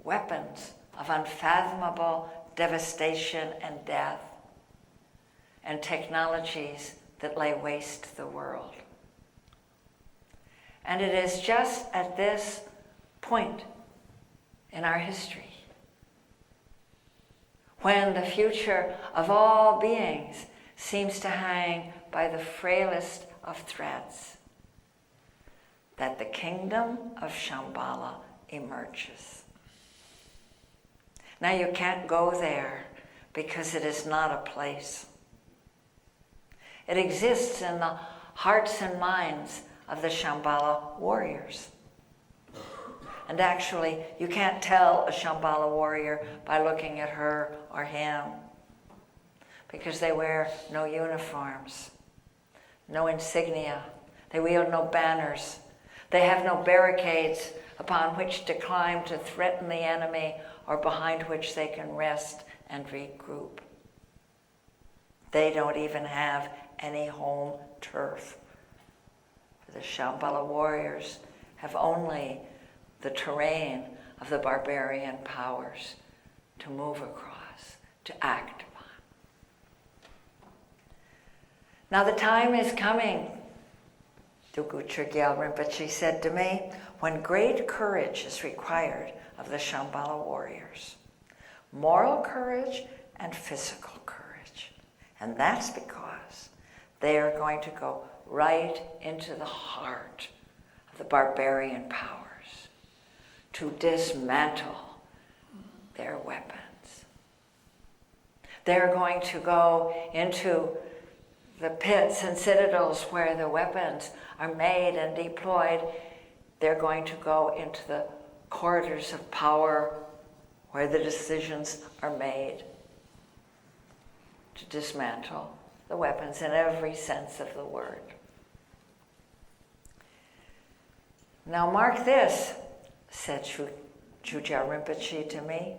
weapons of unfathomable devastation and death, and technologies that lay waste the world. And it is just at this point in our history when the future of all beings seems to hang by the frailest of threads that the kingdom of Shambhala emerges. Now you can't go there because it is not a place. It exists in the hearts and minds of the Shambhala warriors. And actually, you can't tell a Shambhala warrior by looking at her or him, because they wear no uniforms, no insignia, they wield no banners, they have no barricades upon which to climb to threaten the enemy or behind which they can rest and regroup. They don't even have any home turf. The Shambhala warriors have only the terrain of the barbarian powers to move across, to act upon. Now the time is coming, Dugu Chogyal Rinpoche said to me, when great courage is required of the Shambhala warriors. Moral courage and physical courage. And that's because they are going to go right into the heart of the barbarian powers to dismantle their weapons. They're going to go into the pits and citadels where the weapons are made and deployed. They're going to go into the corridors of power where the decisions are made to dismantle the weapons in every sense of the word. Now mark this, said Chuja Rinpoche to me.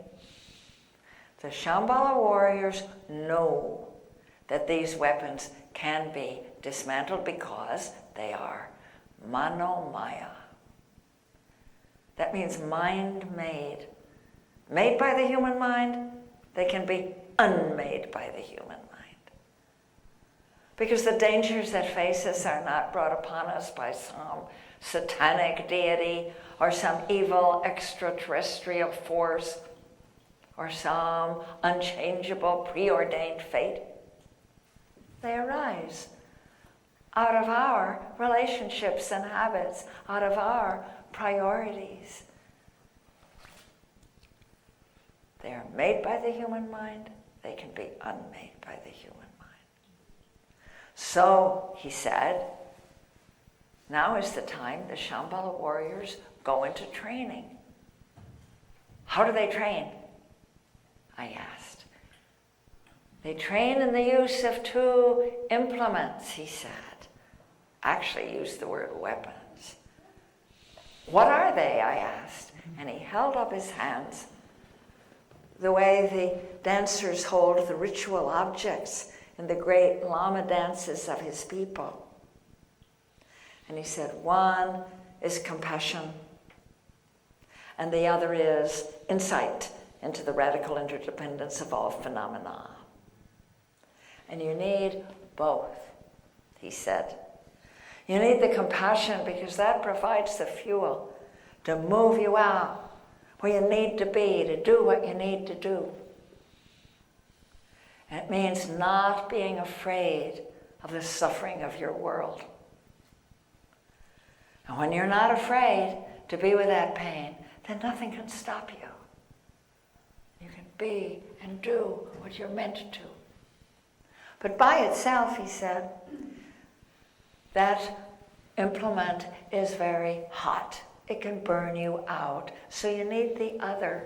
The Shambhala warriors know that these weapons can be dismantled because they are manomaya. That means mind-made. Made by the human mind, they can be unmade by the human mind. Because the dangers that face us are not brought upon us by some satanic deity or some evil extraterrestrial force or some unchangeable preordained fate. They arise out of our relationships and habits, out of our priorities. They are made by the human mind. They can be unmade by the human mind. So, he said, now is the time the Shambhala warriors go into training. How do they train? I asked. They train in the use of 2 implements, he said. Actually used the word weapons. What are they? I asked. And he held up his hands the way the dancers hold the ritual objects in the great Lama dances of his people. And he said, one is compassion, and the other is insight into the radical interdependence of all phenomena. And you need both, he said. You need the compassion because that provides the fuel to move you out where you need to be, to do what you need to do. And it means not being afraid of the suffering of your world. And when you're not afraid to be with that pain, then nothing can stop you. You can be and do what you're meant to. But by itself, he said, that implement is very hot. It can burn you out. So you need the other.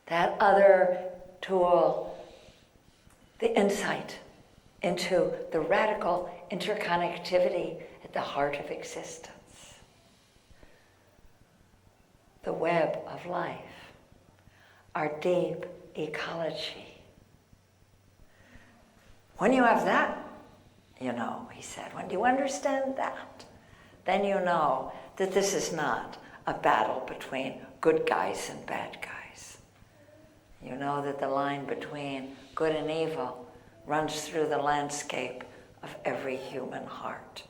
That other tool, the insight into the radical interconnectivity at the heart of existence. The web of life, our deep ecology. When you have that, you know, he said, when you understand that, then you know that this is not a battle between good guys and bad guys. You know that the line between good and evil runs through the landscape of every human heart.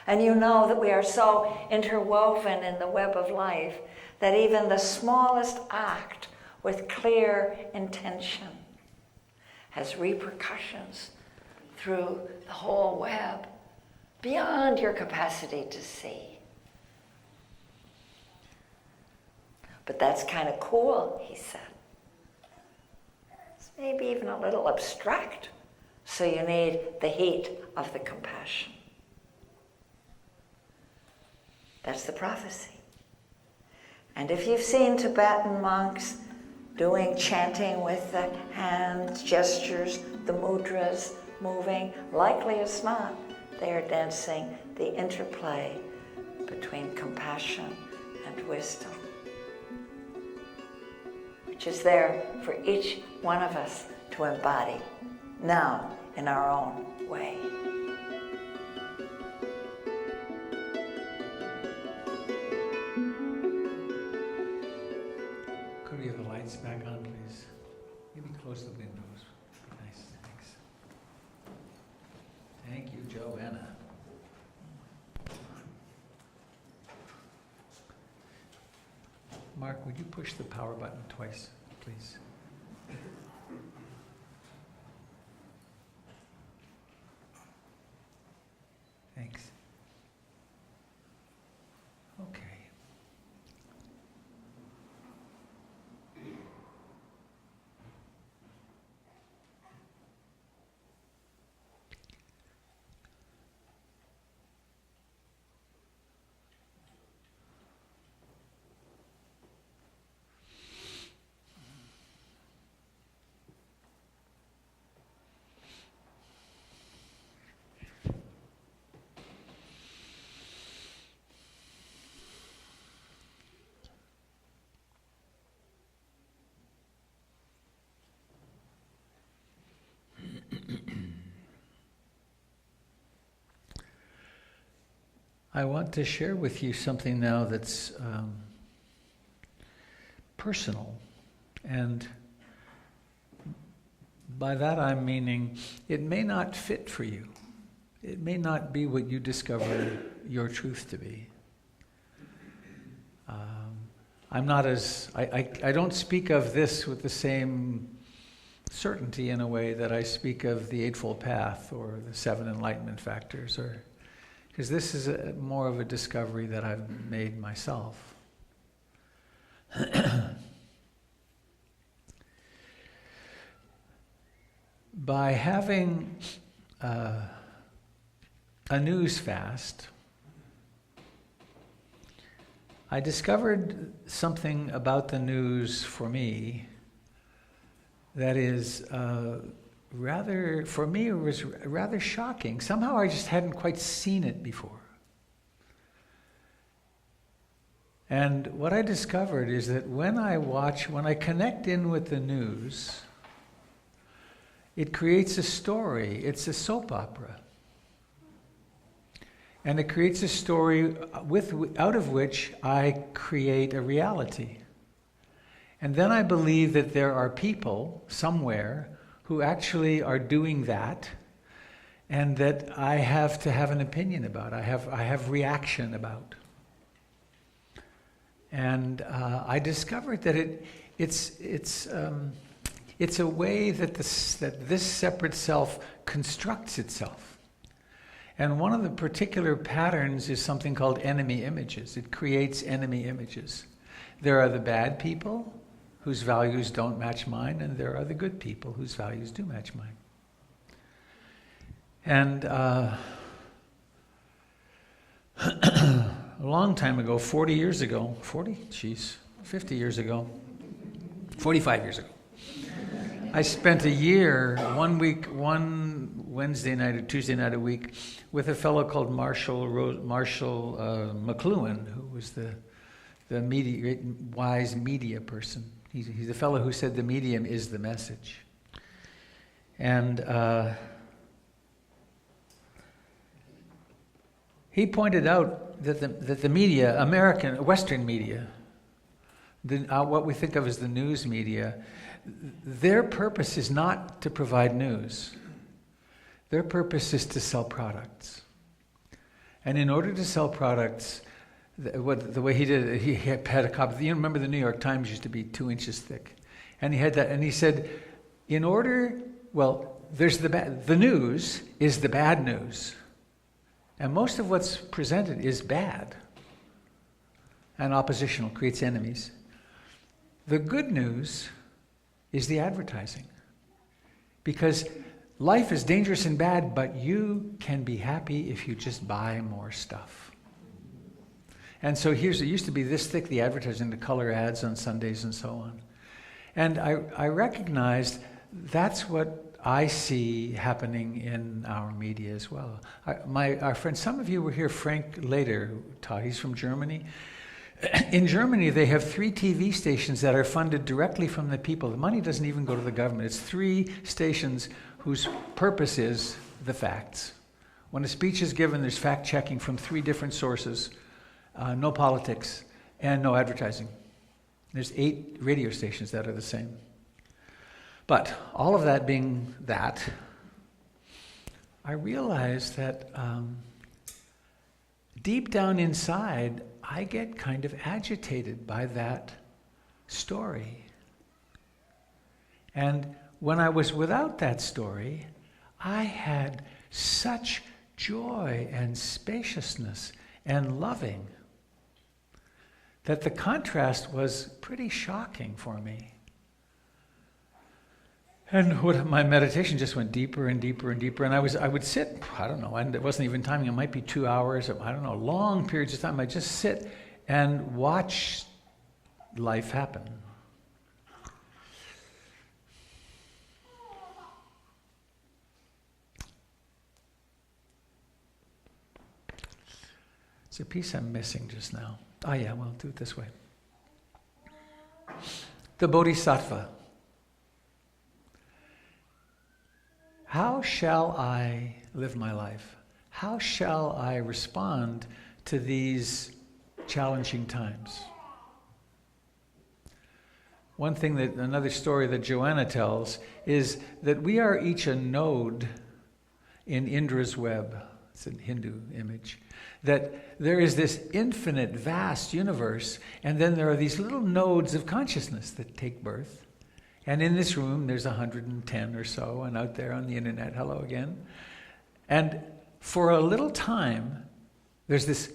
And you know that we are so interwoven in the web of life that even the smallest act with clear intention has repercussions through the whole web, beyond your capacity to see. But that's kind of cool, he said. It's maybe even a little abstract, so you need the heat of the compassion. That's the prophecy. And if you've seen Tibetan monks doing chanting with the hands, gestures, the mudras, moving, likely as not, they are dancing the interplay between compassion and wisdom, which is there for each one of us to embody now in our own way. Could we have the lights back on, please? Maybe close the windows. Nice, thanks. Thank you, Joanna. Mark, would you push the power button twice, please? Thanks. Okay. I want to share with you something now that's personal. And by that I'm meaning it may not fit for you. It may not be what you discover your truth to be. I'm not as, I don't speak of this with the same certainty in a way that I speak of the Eightfold Path or the Seven Enlightenment Factors, or because this is more of a discovery that I've made myself. By having a news fast, I discovered something about the news for me that is rather, for me, it was rather shocking. Somehow I just hadn't quite seen it before. And what I discovered is that when I connect in with the news, it creates a story. It's a soap opera. And it creates a story out of which I create a reality. And then I believe that there are people somewhere who actually are doing that, and that I have to have an opinion about. I have reaction about. And I discovered that it's a way that this separate self constructs itself. And one of the particular patterns is something called enemy images. It creates enemy images. There are the bad people whose values don't match mine, and there are the good people whose values do match mine. And a long time ago, 40 years ago, 50 years ago, 45 years ago, I spent a year, one Wednesday night or Tuesday night a week, with a fellow called Marshall McLuhan, who was the wise media person. He's the fellow who said the medium is the message. And he pointed out that the media, American, Western media, what we think of as the news media, their purpose is not to provide news. Their purpose is to sell products. And in order to sell products, the way he did it, he had a copy. You remember the New York Times used to be 2 inches thick. And he had that, and he said, there's the news is the bad news. And most of what's presented is bad and oppositional, creates enemies. The good news is the advertising. Because life is dangerous and bad, but you can be happy if you just buy more stuff. And so it used to be this thick, the advertising, the color ads on Sundays and so on. And I recognized that's what I see happening in our media as well. Our friend, some of you were here, Frank later taught, he's from Germany. In Germany, they have 3 TV stations that are funded directly from the people. The money doesn't even go to the government. It's 3 stations whose purpose is the facts. When a speech is given, there's fact-checking from 3 different sources, no politics, and no advertising. There's 8 radio stations that are the same. But all of that being that, I realized that deep down inside, I get kind of agitated by that story. And when I was without that story, I had such joy and spaciousness and loving that the contrast was pretty shocking for me. And my meditation just went deeper and deeper and deeper. And I would sit, I don't know, and it wasn't even timing, it might be 2 hours, I don't know, long periods of time. I'd just sit and watch life happen. It's a piece I'm missing just now. Oh yeah, well, do it this way. The Bodhisattva. How shall I live my life? How shall I respond to these challenging times. Another story that Joanna tells is that we are each a node in Indra's web. It's a Hindu image. That there is this infinite, vast universe, and then there are these little nodes of consciousness that take birth. And in this room, there's 110 or so, and out there on the internet, hello again. And for a little time, there's this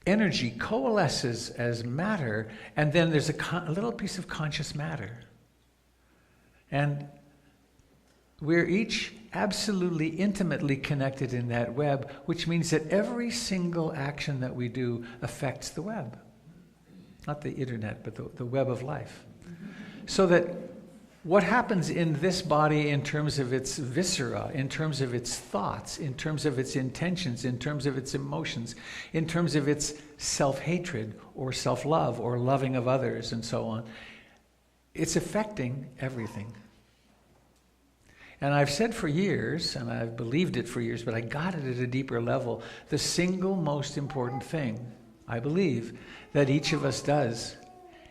energy coalesces as matter, and then there's a little piece of conscious matter. And we're each absolutely intimately connected in that web, which means that every single action that we do affects the web. Not the internet, but the web of life. So that what happens in this body in terms of its viscera, in terms of its thoughts, in terms of its intentions, in terms of its emotions, in terms of its self-hatred or self-love or loving of others and so on, it's affecting everything. And I've said for years, and I've believed it for years, but I got it at a deeper level, the single most important thing, I believe, that each of us does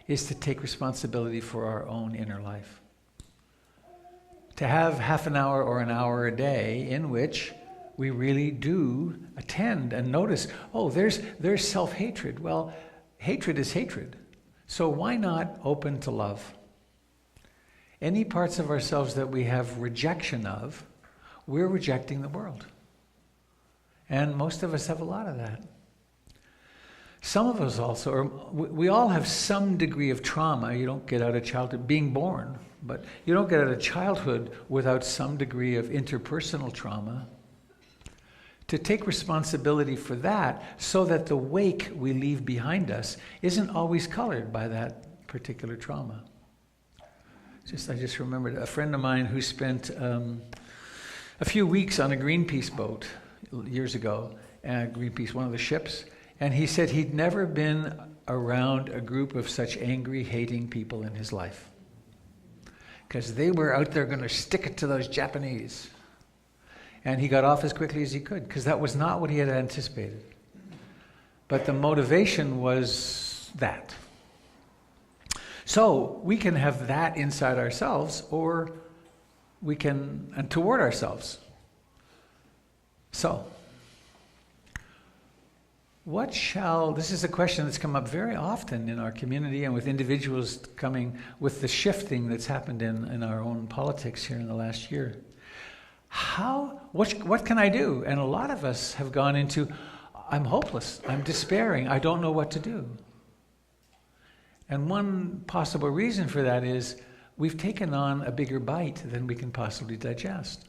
is to take responsibility for our own inner life. To have half an hour or an hour a day in which we really do attend and notice, oh, there's self-hatred. Well, hatred is hatred. So why not open to love? Any parts of ourselves that we have rejection of, we're rejecting the world. And most of us have a lot of that. Some of us also, we all have some degree of trauma. You don't get out of childhood being born, but you don't get out of childhood without some degree of interpersonal trauma. To take responsibility for that so that the wake we leave behind us isn't always colored by that particular trauma. I just remembered a friend of mine who spent a few weeks on a Greenpeace boat years ago, Greenpeace, one of the ships, and he said he'd never been around a group of such angry, hating people in his life. Because they were out there going to stick it to those Japanese. And he got off as quickly as he could, because that was not what he had anticipated. But the motivation was that. So we can have that inside ourselves, or we can, and toward ourselves. So, this is a question that's come up very often in our community and with individuals coming with the shifting that's happened in our own politics here in the last year. What can I do? And a lot of us have gone into, I'm hopeless, I'm despairing, I don't know what to do. And one possible reason for that is we've taken on a bigger bite than we can possibly digest.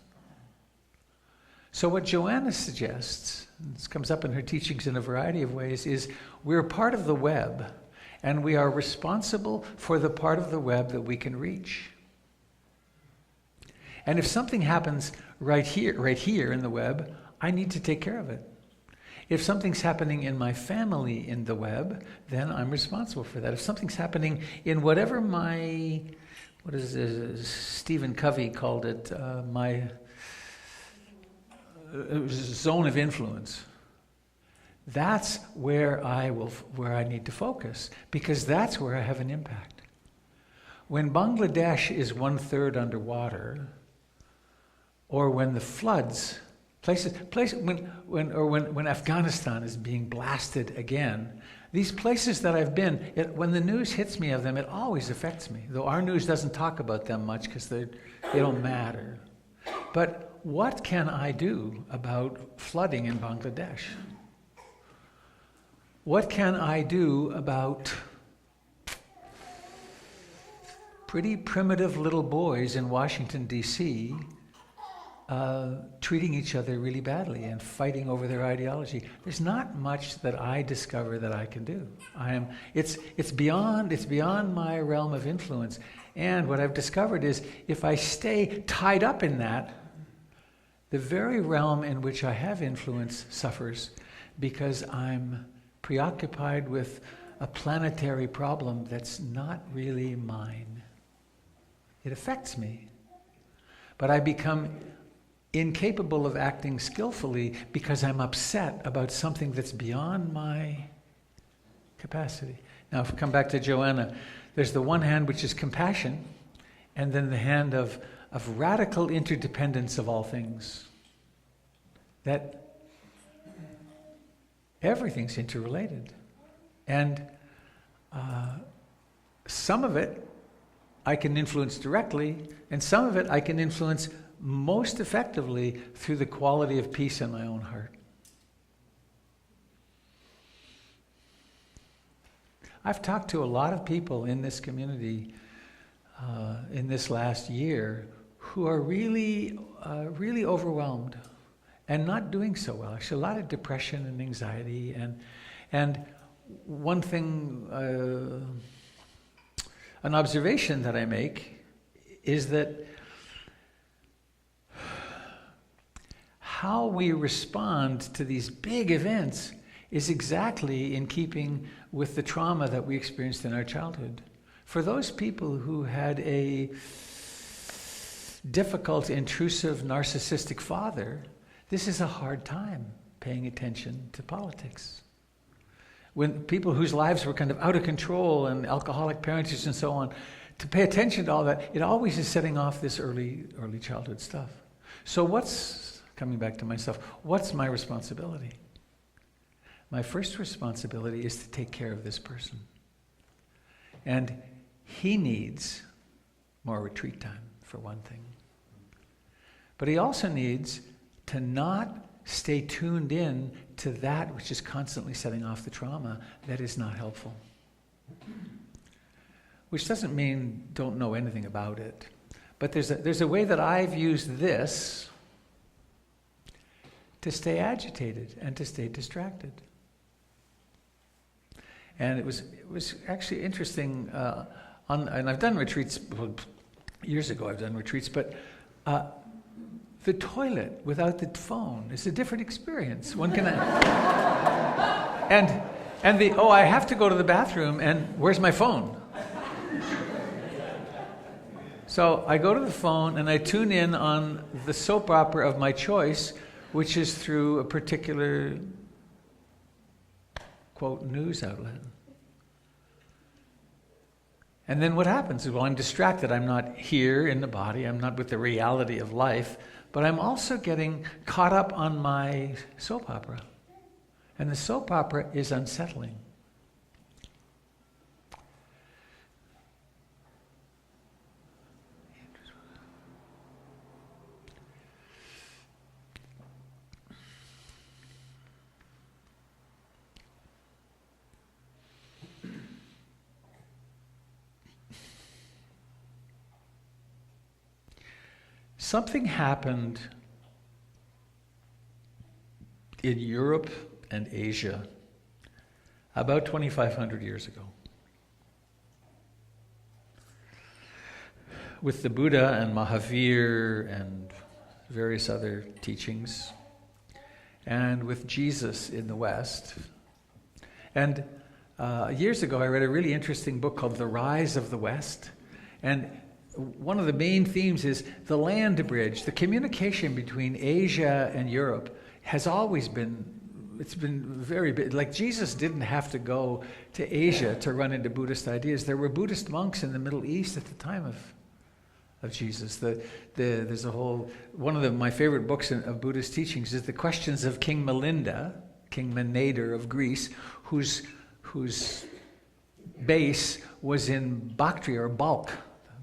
So what Joanna suggests, and this comes up in her teachings in a variety of ways, is we're part of the web, and we are responsible for the part of the web that we can reach. And if something happens right here in the web, I need to take care of it. If something's happening in my family in the web, then I'm responsible for that. If something's happening in whatever Stephen Covey called it, my zone of influence, that's where I need to focus, because that's where I have an impact. When Bangladesh is 1/3 underwater, or when the floods, when Afghanistan is being blasted again, these places that I've been, when the news hits me of them, it always affects me. Though our news doesn't talk about them much because they don't matter. But what can I do about flooding in Bangladesh? What can I do about pretty primitive little boys in Washington, D.C., treating each other really badly and fighting over their ideology? There's not much that I discover that I can do. It's beyond my realm of influence. And what I've discovered is if I stay tied up in that, the very realm in which I have influence suffers, because I'm preoccupied with a planetary problem that's not really mine. It affects me, but I become incapable of acting skillfully because I'm upset about something that's beyond my capacity. Now, if we come back to Joanna, there's the one hand which is compassion, and then the hand of radical interdependence of all things. That everything's interrelated. And some of it I can influence directly, and some of it I can influence most effectively through the quality of peace in my own heart. I've talked to a lot of people in this community in this last year who are really overwhelmed and not doing so well. Actually, a lot of depression and anxiety, and one thing, an observation that I make is that how we respond to these big events is exactly in keeping with the trauma that we experienced in our childhood. For those people who had a difficult, intrusive, narcissistic father, this is a hard time paying attention to politics. When people whose lives were kind of out of control and alcoholic parentage and so on, to pay attention to all that, it always is setting off this early childhood stuff. So coming back to myself, what's my responsibility? My first responsibility is to take care of this person. And he needs more retreat time, for one thing. But he also needs to not stay tuned in to that which is constantly setting off the trauma that is not helpful. Which doesn't mean don't know anything about it. But there's a way that I've used this to stay agitated and to stay distracted. And it was actually interesting, and I've done retreats, years ago I've done retreats, but the toilet without the phone is a different experience. One can, I have to go to the bathroom, and where's my phone? So I go to the phone and I tune in on the soap opera of my choice, which is through a particular, quote, news outlet. And then what happens is, well, I'm distracted. I'm not here in the body. I'm not with the reality of life. But I'm also getting caught up on my soap opera. And the soap opera is unsettling. Something happened in Europe and Asia about 2,500 years ago with the Buddha and Mahavir and various other teachings, and with Jesus in the West. And years ago I read a really interesting book called The Rise of the West, and one of the main themes is the land bridge. The communication between Asia and Europe has always been, it's been very big. Like Jesus didn't have to go to Asia to run into Buddhist ideas. There were Buddhist monks in the Middle East at the time of Jesus. There's a whole, one of my favorite books of Buddhist teachings is The Questions of King Menander of Greece, whose base was in Bactria or Balkh,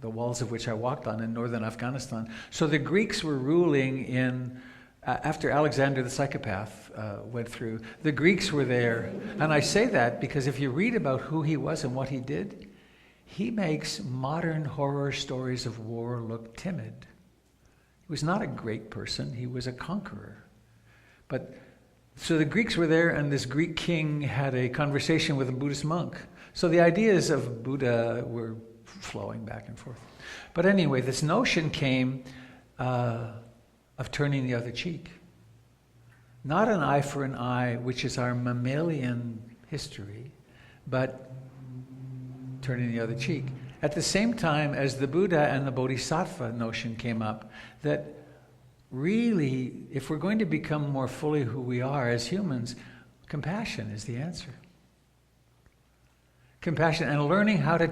the walls of which I walked on in northern Afghanistan. So the Greeks were ruling after Alexander the Psychopath went through, the Greeks were there. And I say that because if you read about who he was and what he did, he makes modern horror stories of war look timid. He was not a great person, he was a conqueror. So the Greeks were there, and this Greek king had a conversation with a Buddhist monk. So the ideas of Buddha were flowing back and forth. But anyway, this notion came of turning the other cheek. Not an eye for an eye, which is our mammalian history, but turning the other cheek. At the same time as the Buddha and the Bodhisattva notion came up, that really, if we're going to become more fully who we are as humans, compassion is the answer. Compassion and learning how to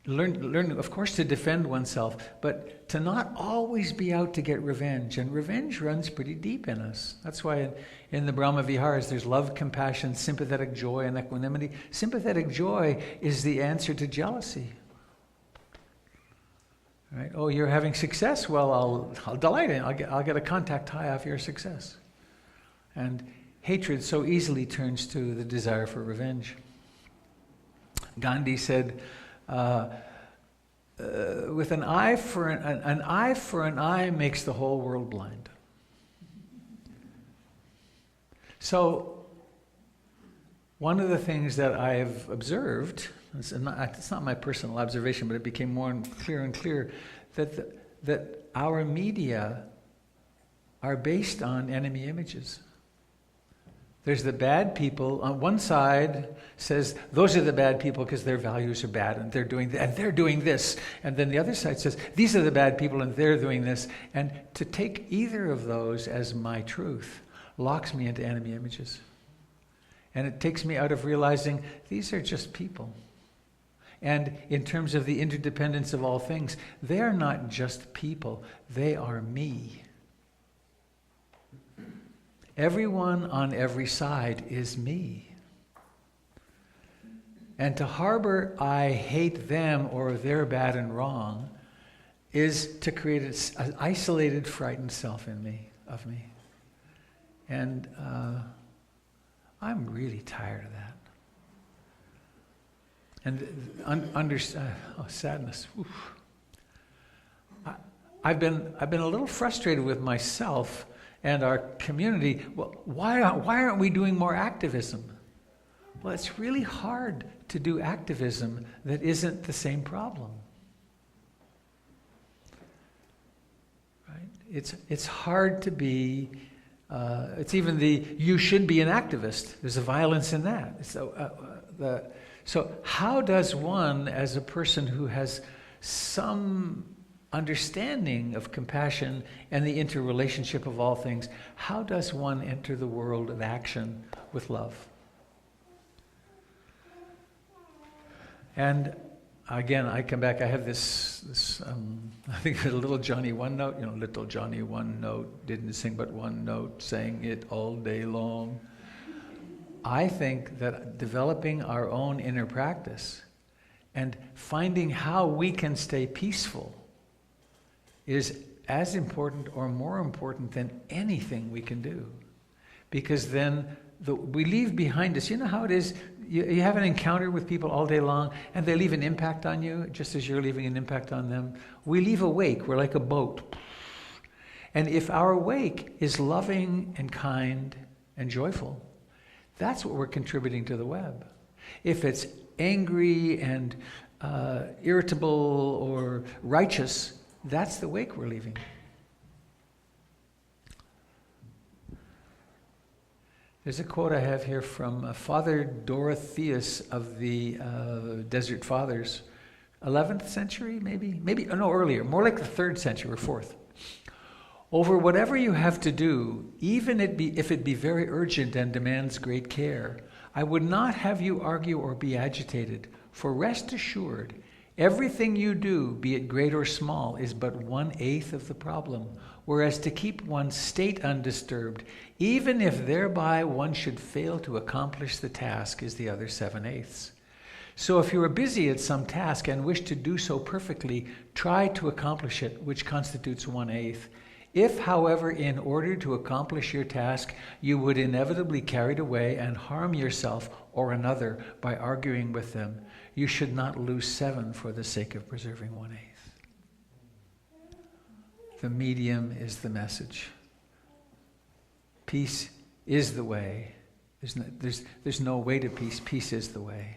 learn, of course, to defend oneself, but to not always be out to get revenge. And revenge runs pretty deep in us. That's why in the Brahma Viharas there's love, compassion, sympathetic joy, and equanimity. Sympathetic joy is the answer to jealousy. Right? Oh, you're having success? Well, I'll delight in it. I'll get a contact high off your success. And hatred so easily turns to the desire for revenge. Gandhi said, with an eye for an eye for an eye makes the whole world blind. So, one of the things that I've observed, it's not my personal observation, but it became more clear and clear, that our media are based on enemy images. There's the bad people. On one side says, those are the bad people because their values are bad and they're doing this. And then the other side says, these are the bad people and they're doing this. And to take either of those as my truth locks me into enemy images. And it takes me out of realizing these are just people. And in terms of the interdependence of all things, they are not just people, they are me. Everyone on every side is me. And to harbor I hate them or they're bad and wrong is to create an isolated, frightened self in me, of me. And I'm really tired of that. And sadness. Oof. I've been a little frustrated with myself and our community. Well, why aren't we doing more activism? Well, it's really hard to do activism that isn't the same problem. Right? It's hard to be. It's even the you should be an activist. There's a violence in that. So how does one, as a person who has some understanding of compassion and the interrelationship of all things, how does one enter the world of action with love? And again, I come back, I have this I think a little Johnny one note, little Johnny one note, didn't sing but one note, sang it all day long. I think that developing our own inner practice and finding how we can stay peaceful is as important or more important than anything we can do. Because then we leave behind us, you know how it is, you have an encounter with people all day long and they leave an impact on you just as you're leaving an impact on them. We leave a wake, we're like a boat. And if our wake is loving and kind and joyful, that's what we're contributing to the web. If it's angry and irritable or righteous, that's the wake we're leaving. There's a quote I have here from Father Dorotheus of the Desert Fathers, 11th century, maybe, no, earlier, more like the 3rd century or 4th. Over whatever you have to do, even if it be very urgent and demands great care, I would not have you argue or be agitated, for rest assured, everything you do, be it great or small, is but 1/8 of the problem, whereas to keep one's state undisturbed, even if thereby one should fail to accomplish the task, is the other 7/8. So if you are busy at some task and wish to do so perfectly, try to accomplish it, which constitutes 1/8. If, however, in order to accomplish your task, you would inevitably carried away and harm yourself or another by arguing with them, you should not lose 7 for the sake of preserving 1/8. The medium is the message. Peace is the way. There's no way to peace. Peace is the way.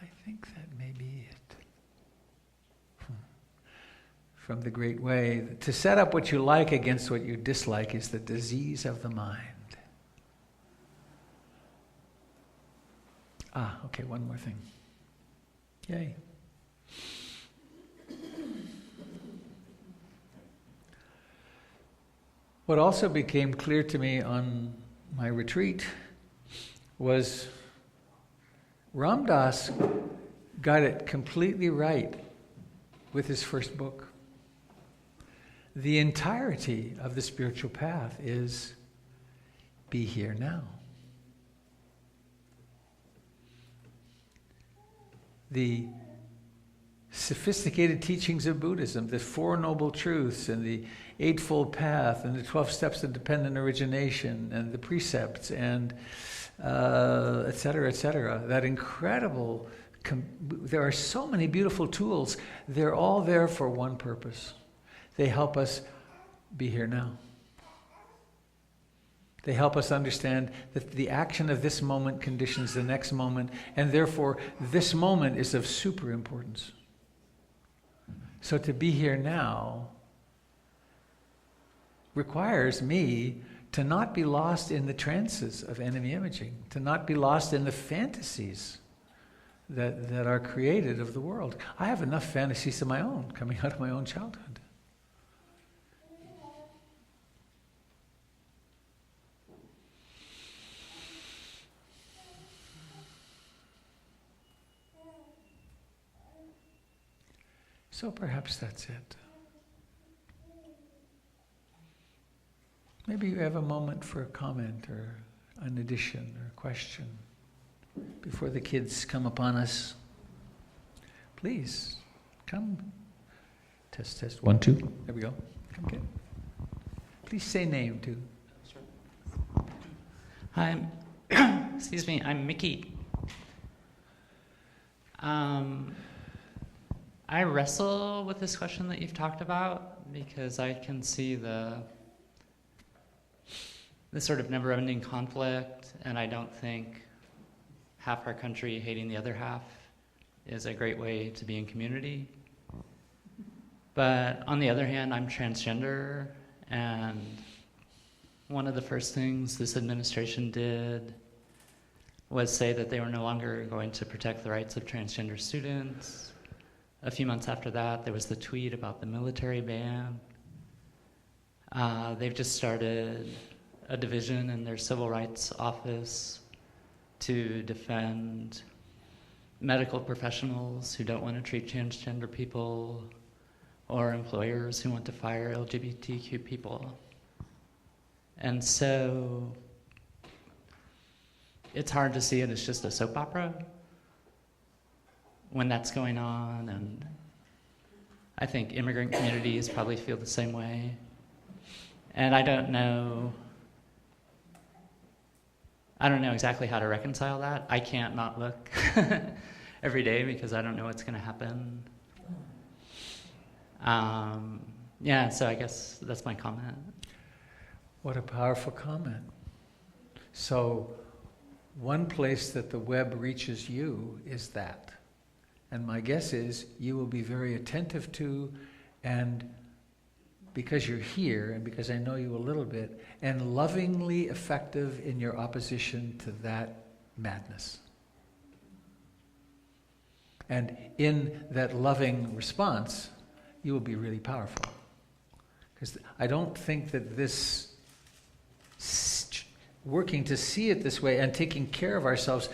I think that may be it. From the Great Way, to set up what you like against what you dislike is the disease of the mind. Okay, one more thing. Yay. What also became clear to me on my retreat was Ram Dass got it completely right with his first book. The entirety of the spiritual path is be here now. The sophisticated teachings of Buddhism, the Four Noble Truths and the Eightfold Path and the 12 Steps of Dependent Origination and the precepts and et cetera, that incredible, there are so many beautiful tools. They're all there for one purpose. They help us be here now. They help us understand that the action of this moment conditions the next moment, and therefore this moment is of super importance. So to be here now requires me to not be lost in the trances of enemy imaging, to not be lost in the fantasies that are created of the world. I have enough fantasies of my own, coming out of my own childhood. So perhaps that's it. Maybe you have a moment for a comment or an addition or a question before the kids come upon us. Please, come. Test, test. 1, 2. There we go. Come get. Please say name too. Hi, excuse me, I'm Mickey. I wrestle with this question that you've talked about because I can see the sort of never-ending conflict, and I don't think half our country hating the other half is a great way to be in community. But on the other hand, I'm transgender, and one of the first things this administration did was say that they were no longer going to protect the rights of transgender students. A few months after that, there was the tweet about the military ban. They've just started a division in their civil rights office to defend medical professionals who don't want to treat transgender people or employers who want to fire LGBTQ people. And so it's hard to see it as just a soap opera when that's going on, and I think immigrant communities probably feel the same way. And I don't know exactly how to reconcile that. I can't not look every day because I don't know what's going to happen. Yeah, so I guess that's my comment. What a powerful comment. So one place that the web reaches you is that. And my guess is you will be very attentive to, and because you're here, and because I know you a little bit, and lovingly effective in your opposition to that madness. And in that loving response, you will be really powerful. Because I don't think that this working to see it this way and taking care of ourselves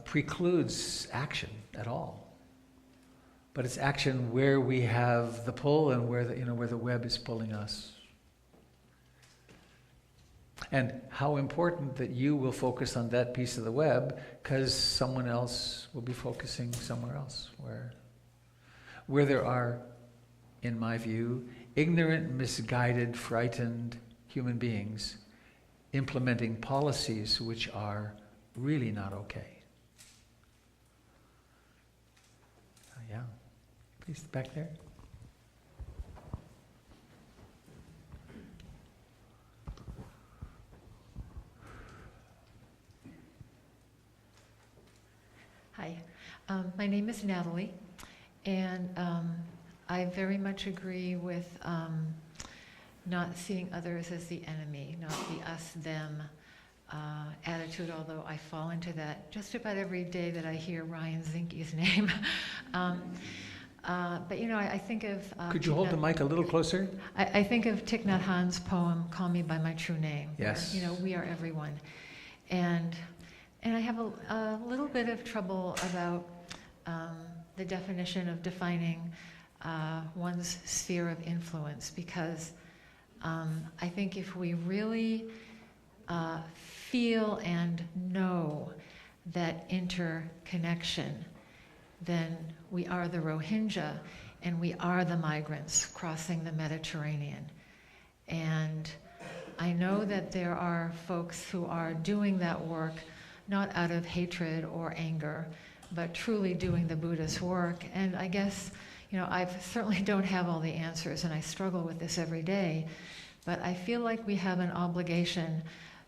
precludes action at all. But it's action where we have the pull and where the web is pulling us. And how important that you will focus on that piece of the web, because someone else will be focusing somewhere else, where there are, in my view, ignorant, misguided, frightened human beings implementing policies which are really not okay. Yeah. Please, back there. Hi, my name is Natalie, and I very much agree with not seeing others as the enemy, not the us-them attitude, although I fall into that just about every day that I hear Ryan Zinke's name. But you know, I think of... Could you hold the mic a little closer? I think of Thich Nhat Hanh's poem, Call Me By My True Name. Yes. Where, you know, we are everyone. And I have a little bit of trouble about the definition of defining one's sphere of influence, because I think if we really feel and know that interconnection, then we are the Rohingya and we are the migrants crossing the Mediterranean. And I know that there are folks who are doing that work not out of hatred or anger, but truly doing the Buddhist work. And I guess, you know, I certainly don't have all the answers, and I struggle with this every day, but I feel like we have an obligation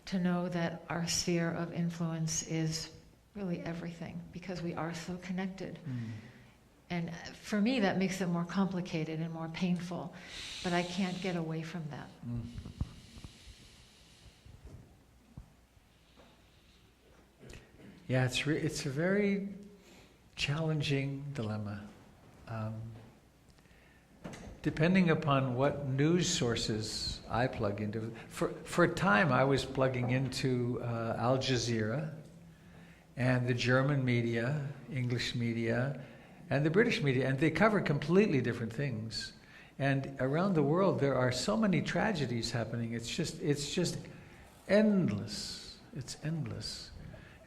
to know that our sphere of influence is really everything, because we are so connected. And for me, that makes it more complicated and more painful, but I can't get away from that. Yeah, it's a very challenging dilemma. Depending upon what news sources I plug into. For a time, I was plugging into Al Jazeera and the German media, English media, and the British media, and they cover completely different things. And around the world, there are so many tragedies happening. It's just endless. It's endless.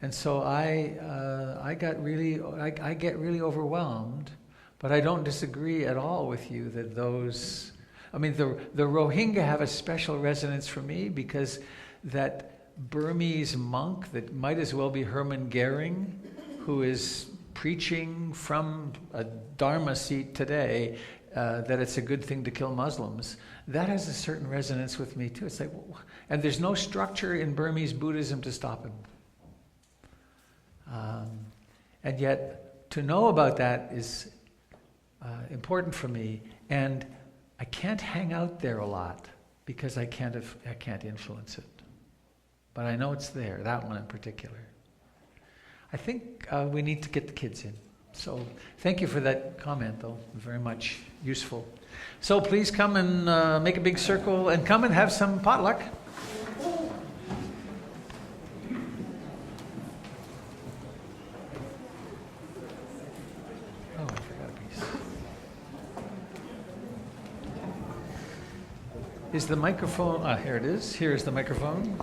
And so I get really overwhelmed, but I don't disagree at all with you that those, I mean, the Rohingya have a special resonance for me, because that Burmese monk that might as well be Hermann Goering, who is preaching from a Dharma seat today that it's a good thing to kill Muslims, that has a certain resonance with me too. It's like, and there's no structure in Burmese Buddhism to stop him. And yet, to know about that is important for me, and I can't hang out there a lot because I can't influence it. But I know it's there, that one in particular. I think we need to get the kids in. So thank you for that comment, though. Very much useful. So please come and make a big circle and come and have some potluck. Oh, I forgot a piece. Is the microphone... Ah, here it is. Here's the microphone.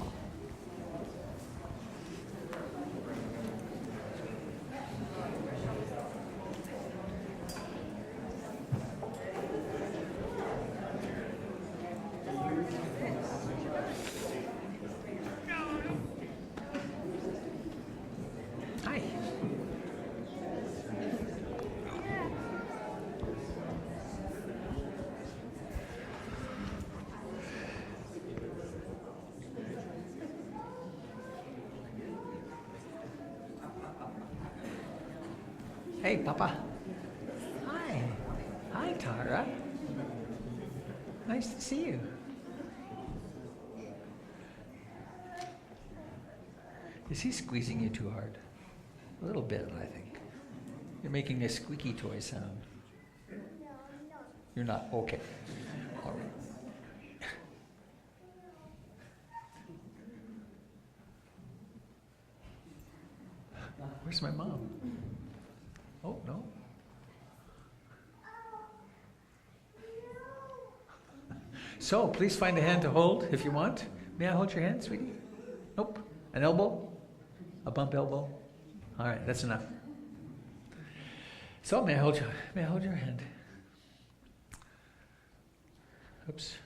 Hi. Hey, Papa. Hi. Hi, Tara. Nice to see you. Is he squeezing you too hard? A little bit, I think. You're making a squeaky toy sound. You're not? Okay. All right. Where's my mom? Oh, no. So, please find a hand to hold if you want. May I hold your hand, sweetie? Nope. An elbow? A bump elbow? All right, that's enough. So, may I hold your hand? Oops.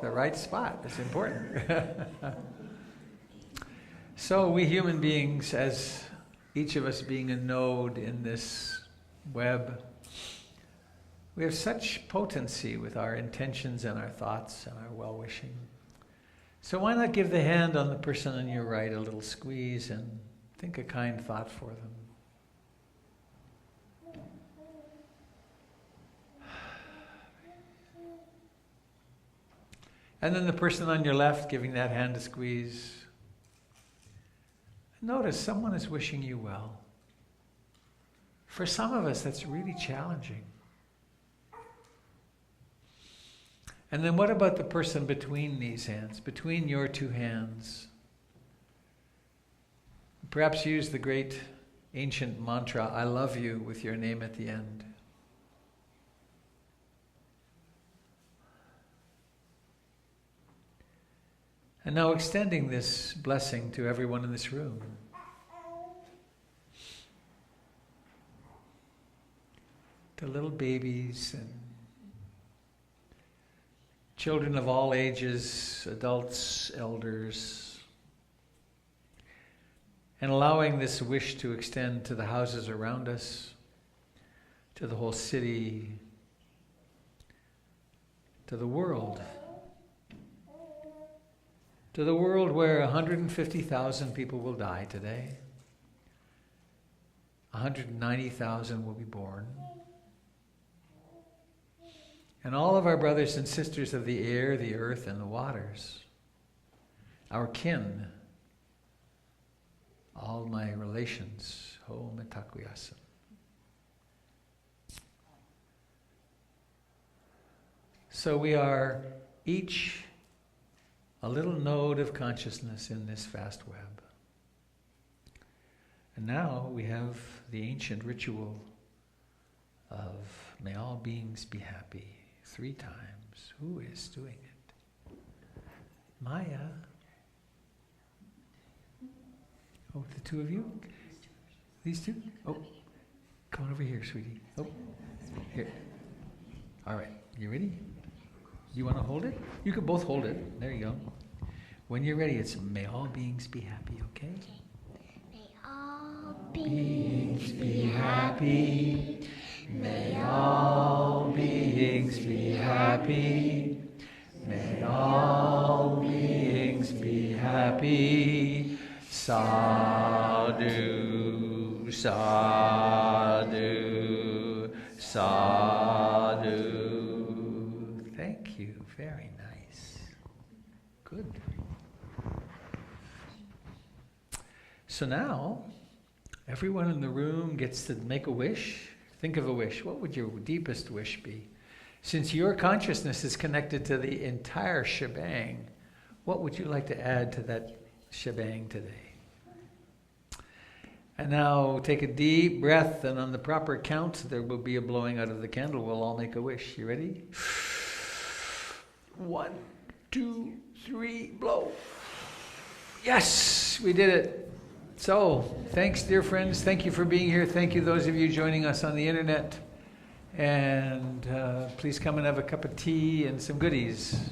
The right spot is important. So we human beings, as each of us being a node in this web, we have such potency with our intentions and our thoughts and our well-wishing. So why not give the hand on the person on your right a little squeeze and think a kind thought for them. And then the person on your left giving that hand a squeeze. Notice someone is wishing you well. For some of us, that's really challenging. And then what about the person between these hands, between your two hands? Perhaps use the great ancient mantra, I love you, with your name at the end. And now extending this blessing to everyone in this room. To little babies and children of all ages, adults, elders, and allowing this wish to extend to the houses around us, to the whole city, to the world. To the world where 150,000 people will die today. 190,000 will be born. And all of our brothers and sisters of the air, the earth, and the waters, our kin, all my relations, ho metakuyasam. So we are each a little node of consciousness in this vast web. And now we have the ancient ritual of may all beings be happy 3 times. Who is doing it? Maya. Oh, the 2 of you? These 2? Oh, come on over here, sweetie. Oh, here. All right, you ready? You want to hold it? You can both hold it. There you go. When you're ready, it's may all beings be happy, okay? May all Beings be happy. May all beings be happy. May all beings be happy. Sadhu, sadhu, sadhu. Thank you. Very nice. Good. So now, everyone in the room gets to make a wish. Think of a wish. What would your deepest wish be? Since your consciousness is connected to the entire shebang, what would you like to add to that shebang today? And now take a deep breath, and on the proper count, there will be a blowing out of the candle. We'll all make a wish. You ready? 1, 2, 3, blow. Yes, we did it. So, thanks, dear friends. Thank you for being here. Thank you, those of you joining us on the internet. And please come and have a cup of tea and some goodies.